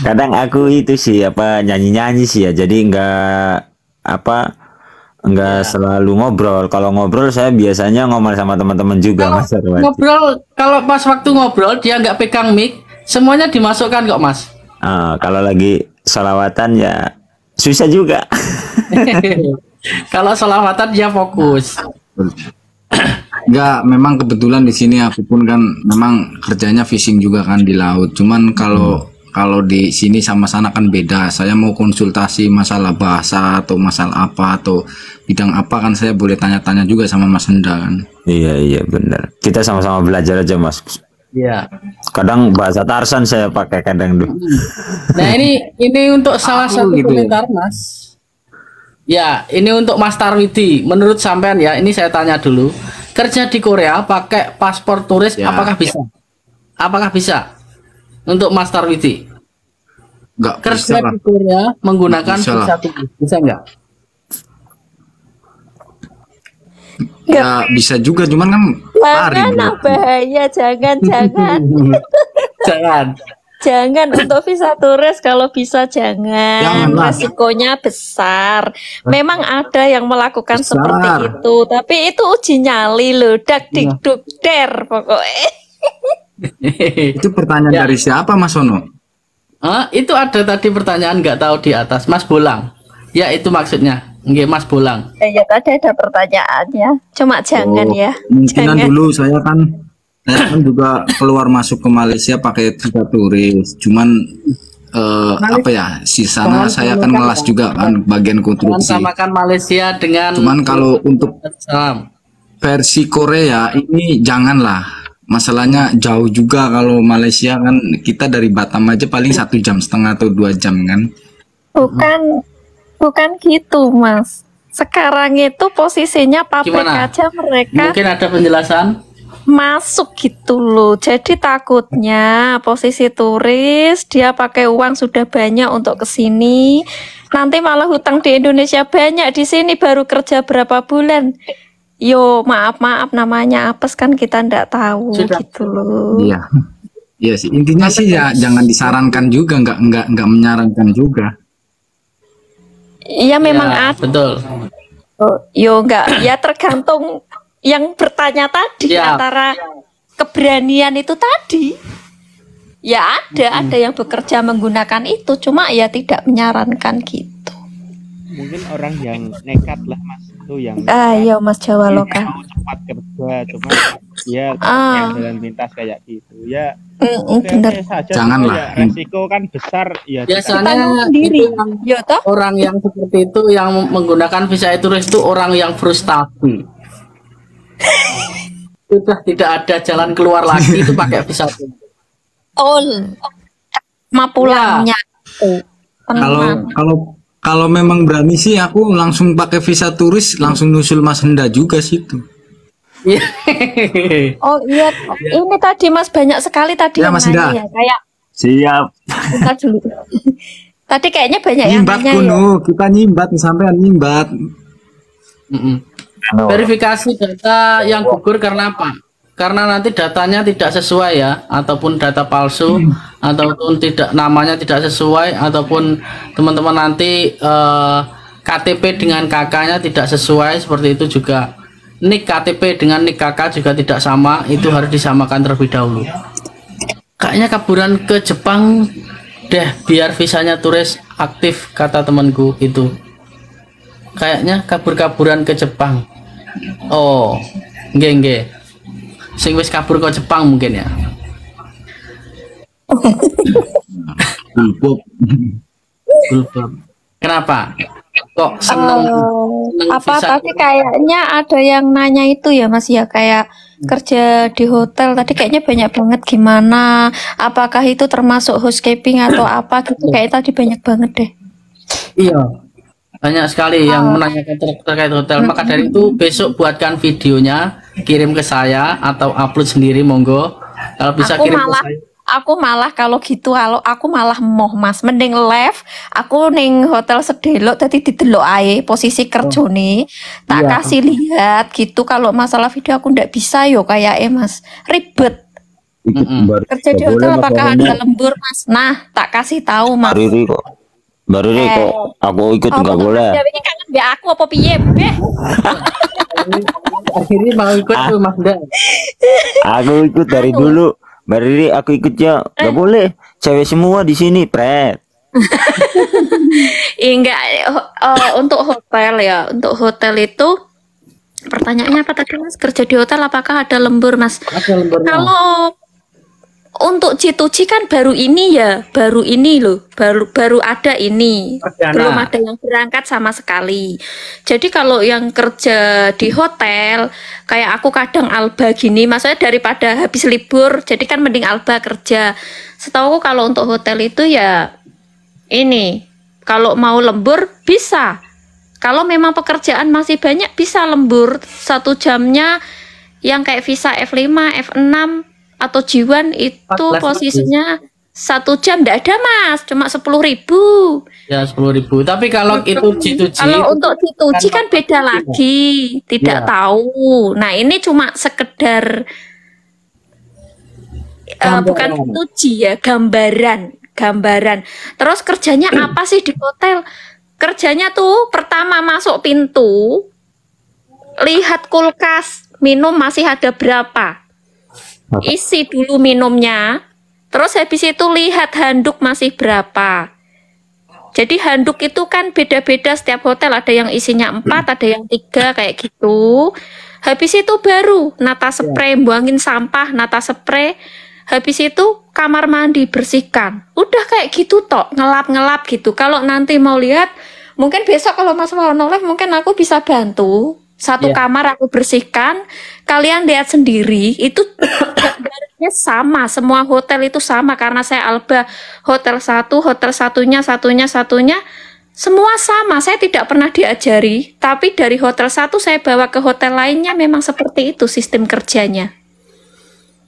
Kadang aku itu sih nyanyi-nyanyi sih ya. Jadi enggak selalu ngobrol. Kalau ngobrol saya biasanya ngomong sama teman-teman juga Mas. Ngobrol kalau pas waktu ngobrol dia nggak pegang mic, semuanya dimasukkan kok Mas. Kalau lagi sholawatan ya susah juga. Kalau sholawatan dia fokus. Enggak, memang kebetulan di sini aku pun kan memang kerjanya fishing juga kan di laut. Cuman kalau di sini sama sana kan beda. Saya mau konsultasi masalah bahasa atau masalah apa atau bidang apa kan saya boleh tanya-tanya juga sama Mas Henda kan. Iya benar. Kita sama-sama belajar aja Mas. Iya. Kadang bahasa Tarsan saya pakai kadang tuh. Nah ini untuk salah satu komentar Mas. Ya, ini untuk Mas Tarwidi. Menurut sampean ya, ini saya tanya dulu. Kerja di Korea pakai paspor turis apakah bisa? Apakah bisa? Untuk Mas Tarwidi. Enggak kerja bisa di Korea menggunakan visa turis. Bisa enggak? Ya bisa juga, cuman kan Jangan, bahaya, jangan. Jangan untuk visa turis, kalau bisa jangan. Resikonya besar. Memang ada yang melakukan seperti itu, tapi itu uji nyali loh, dak dik duk der pokoknya. Itu pertanyaan Ya. dari siapa Mas Ono? Itu ada tadi pertanyaan nggak tahu di atas, Mas Bolang. Ya itu maksudnya, nggih Mas Bolang. Ya tadi ada pertanyaannya. Cuma jangan ya. Kemungkinan Jangan. dulu saya kan juga keluar masuk ke Malaysia pakai visa turis. Cuman apa ya, di sana saya kan ngelas juga kan bagian Jangan konstruksi. samakan Malaysia dengan Cuman kalau untuk Salam. versi Korea ini janganlah. Masalahnya jauh juga kalau Malaysia kan kita dari Batam aja paling 1,5 jam atau 2 jam kan. Bukan gitu, Mas. Sekarang itu posisinya pabrik Gimana? aja mereka Mungkin ada penjelasan? masuk gitu loh. Jadi takutnya posisi turis dia pakai uang sudah banyak untuk ke sini. Nanti malah hutang di Indonesia banyak, di sini baru kerja berapa bulan. Yo, maaf namanya apes kan kita ndak tahu Sudah. gitu loh. Iya. Iya sih. Intinya sih ya jangan disarankan juga, nggak menyarankan juga. Iya memang Ya, ada. betul. Yo enggak, ya tergantung yang bertanya tadi Ya. antara keberanian itu tadi. Ya ada yang bekerja menggunakan itu, cuma ya tidak menyarankan gitu. Mungkin orang yang nekat lah Mas, itu yang Iya Mas Jawa dia lokal. mau cepat kerja, cuma ya Ah. yang jalan pintas kayak gitu ya. Bener. Saja Janganlah. ya, resiko kan besar ya. Biasanya sendiri. itu yang Yo toh. orang yang seperti itu yang menggunakan visa turis itu orang yang frustasi. Sudah tidak ada jalan keluar lagi itu pakai visa turis. Ma pulangnya. Kalau memang berani sih aku langsung pakai visa turis, langsung nusul Mas Henda juga situ. Oh iya, ini tadi Mas banyak sekali tadi Ya, yang Mas nanya Indah. ya, kayak Siap. bentar dulu. Tadi kayaknya banyak yang Nyimbat nanya ya. kuno, kita nyimbat sampean nyimbat. Verifikasi data yang gugur karena apa? Karena nanti datanya tidak sesuai ya, ataupun data palsu, ataupun tidak namanya tidak sesuai, ataupun teman-teman nanti KTP dengan kakaknya tidak sesuai, seperti itu juga. Nik KTP dengan nik kakak juga tidak sama, itu harus disamakan terlebih dahulu. Kayaknya kaburan ke Jepang deh, biar visanya turis aktif, kata temanku itu. Kayaknya kabur-kaburan ke Jepang. Oh, nggih. Sing wis kabur ke Jepang mungkin ya. Bulbok. Kenapa? Kok seneng Apa visa tadi kayaknya ada yang nanya itu ya Mas ya, kayak kerja di hotel tadi kayaknya banyak banget, gimana, apakah itu termasuk housekeeping atau apa gitu, kayak tadi banyak banget deh. Iya, banyak sekali yang menanyakan terkait hotel. Maka dari itu besok buatkan videonya, kirim ke saya atau upload sendiri, monggo. Kalau bisa kirim ke saya. Aku malah kalau gitu, kalau aku malah moh Mas, mending live aku ning hotel sedelok tadi didelok ae posisi kerjone, tak Iya. kasih lihat gitu. Kalau masalah video aku ndak bisa yo kayak Mas, ribet. Kerja di hotel apakah ada lembur Mas? Nah, tak kasih tahu Mas. Riri kok. Mbak Riri kok aku ikut nggak boleh. Ya ini kangen be aku apa piye, Beh? Akhirnya mau ikut tuh Mas Dan. Aku ikut dari dulu. Mbak Riri aku ikut ya. Nggak boleh. Cewek semua di sini, pret. Enggak, untuk hotel ya. Untuk hotel itu pertanyaannya apa tadi Mas? Kerja di hotel apakah ada lembur Mas? Ada lemburnya. Kalau untuk G2G kan baru ini loh, baru ada ini, Perdana. belum ada yang berangkat sama sekali. Jadi kalau yang kerja di hotel, kayak aku kadang alba gini, maksudnya daripada habis libur, jadi kan mending alba kerja. Setahu aku kalau untuk hotel itu ya ini, kalau mau lembur bisa. Kalau memang pekerjaan masih banyak bisa lembur 1 jamnya, yang kayak visa F5, F6 atau G1 itu 14.000. posisinya 1 jam ndak ada Mas, cuma 10.000. Ya 10.000. Tapi kalau itu G2G, Kalau untuk G2G kan beda lagi, tidak Iya. tahu. Nah ini cuma sekedar bukan G2G ya, gambaran. Terus kerjanya apa sih di hotel? Kerjanya tuh pertama masuk pintu, lihat kulkas, minum masih ada berapa. isi dulu minumnya, terus habis itu lihat handuk masih berapa. Jadi handuk itu kan beda-beda setiap hotel, ada yang isinya 4, ada yang 3 kayak gitu. Habis itu baru nata spray, buangin sampah, nata spray. Habis itu kamar mandi bersihkan. Udah kayak gitu tok, ngelap-ngelap gitu. Kalau nanti mau lihat, mungkin besok kalau Mas mau live mungkin aku bisa bantu. Satu kamar aku bersihkan, kalian lihat sendiri, itu gambarnya sama, semua hotel itu sama, karena saya Alba hotel satu, hotel satunya, semua sama. Saya tidak pernah diajari, tapi dari hotel satu saya bawa ke hotel lainnya, memang seperti itu sistem kerjanya.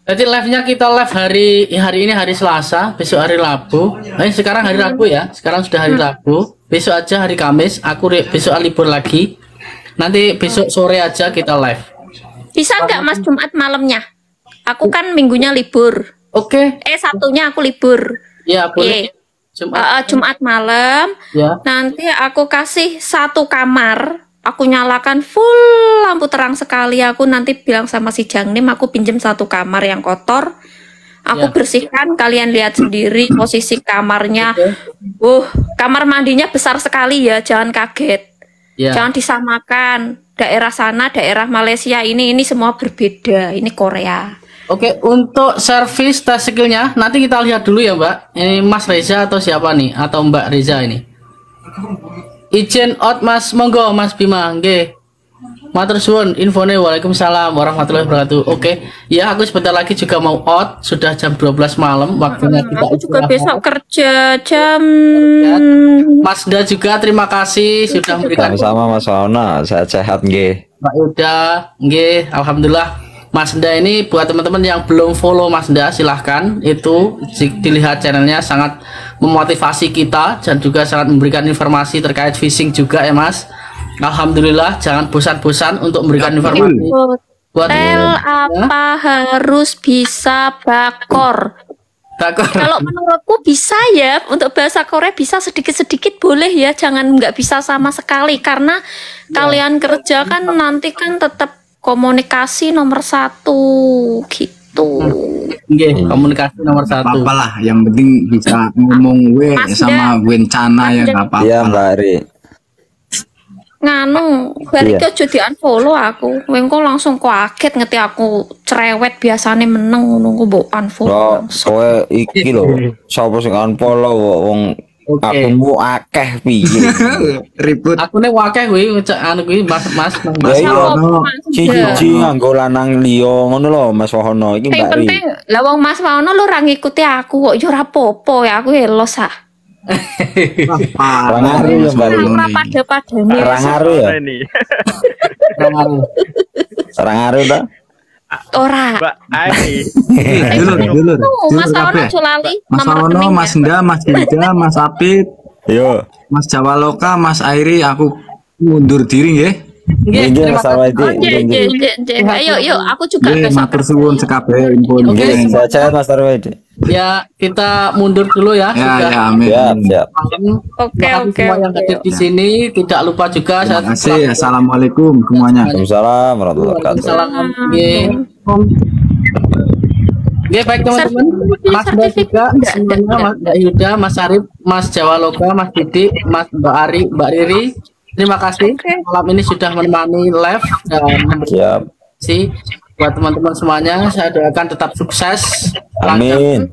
Jadi live-nya kita live hari ini hari Selasa, besok hari Rabu. Sekarang hari Rabu ya, sekarang sudah hari Rabu. Besok aja hari Kamis, aku besok libur lagi. Nanti besok sore aja kita live. Bisa nggak Mas Jumat malamnya? Aku kan minggunya libur. Oke. Satunya aku libur. Ya boleh. Jumat malam. Ya. Nanti aku kasih 1 kamar. Aku nyalakan full lampu terang sekali. Aku nanti bilang sama si Jangnim, aku pinjem 1 kamar yang kotor. Aku bersihkan, kalian lihat sendiri posisi kamarnya. Kamar mandinya besar sekali ya, jangan kaget. Jangan disamakan. Daerah sana, daerah Malaysia ini semua berbeda. Ini Korea. Oke, untuk servis tes skillnya nanti kita lihat dulu ya Mbak. Ini Mas Reza atau siapa nih? Atau Mbak Reza ini? Izin out Mas, monggo Mas Bima. Nggih. Matur suwun infone. Waalaikumsalam warahmatullahi wabarakatuh. Oke, ya aku sebentar lagi juga mau out. Sudah jam 12 malam waktunya kita. Aku juga besok kerja jam. Mas Da juga terima kasih sudah memberikan. Sama Mas Ona, sehat-sehat nggih. Mbak Yuda, nggih, alhamdulillah. Mas Da ini buat teman-teman yang belum follow Mas Da, silahkan itu dilihat channelnya, sangat memotivasi kita dan juga sangat memberikan informasi terkait fishing juga ya Mas. Alhamdulillah, jangan bosan-bosan untuk memberikan informasi. Hotel apa harus bisa bakor? Kalau menurutku bisa ya, untuk bahasa Korea bisa sedikit-sedikit boleh ya, jangan nggak bisa sama sekali, karena kalian kerja kan nanti kan tetap komunikasi nomor 1 gitu. Komunikasi nomor 1. Apalah, yang penting bisa ngomong sama Wencana ya nggak apa-apa. Iya Mbak Ari. Nganu, bari aja di unfollow aku. Wengko langsung kaget ngerti aku cerewet biasane meneng ngono mbok unfollow. Kowe iki lho, sapa sing unfollow wong akunmu akeh piye. Ribut. Akune akeh kuwi anu kuwi Mas. Cici nganggo lanang liya ngono lho Mas Wahono iki Mbak Ri. Penting lah wong Mas Wahono lu ra ngikuti aku kok yo ora apa-apa ya, aku elos ah. Rangaru ya Mbak Ri. Rangaru ya. Rangaru ta? Ora. Mbak Ari. Dulur. Mas Wahono Culali. Mas Wahono, Mas Nda, Mas Dinda, Mas Apit. Yo. Mas Jawaloka, Mas Airi, aku mundur diri nggih. Nggih, assalamualaikum. Ayo, aku juga matur suwun sekabeh info. Sehat Mas Tarwedi. Ya, kita mundur dulu ya. Ya, amin. Siap. Oke. Semua yang hadir di sini, tidak lupa juga terima kasih. Assalamualaikum semuanya. Waalaikumsalam warahmatullahi wabarakatuh. Oke, baik teman-teman. Mas Mbak juga semuanya, Mbak Yuda, Mas Arif, Mas Jawaloka, Mas Didik, Mas Mbak Ari, Mbak Riri. Terima kasih malam ini sudah menemani live dan memberikan buat teman-teman semuanya. Saya doakan tetap sukses, amin,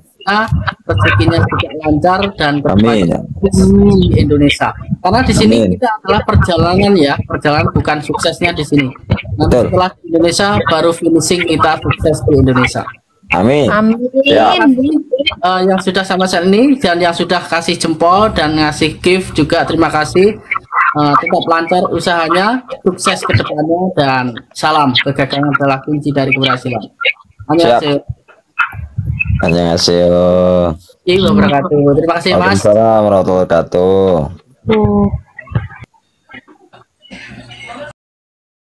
rezekinya juga lancar dan amin di Indonesia. Karena di sini kita adalah perjalanan ya, perjalanan bukan suksesnya di sini. Nanti setelah di Indonesia baru finishing kita sukses di Indonesia. Amin. Yang sudah sama saya ini dan yang sudah kasih jempol dan ngasih gift juga terima kasih. Tetap lancar usahanya, sukses ke depannya, dan salam kegagalan adalah kunci dari keberhasilan. Annyeonghaseyo. Annyeonghaseyo. Terima kasih Mas. Waalaikumsalam warahmatullahi wabarakatuh.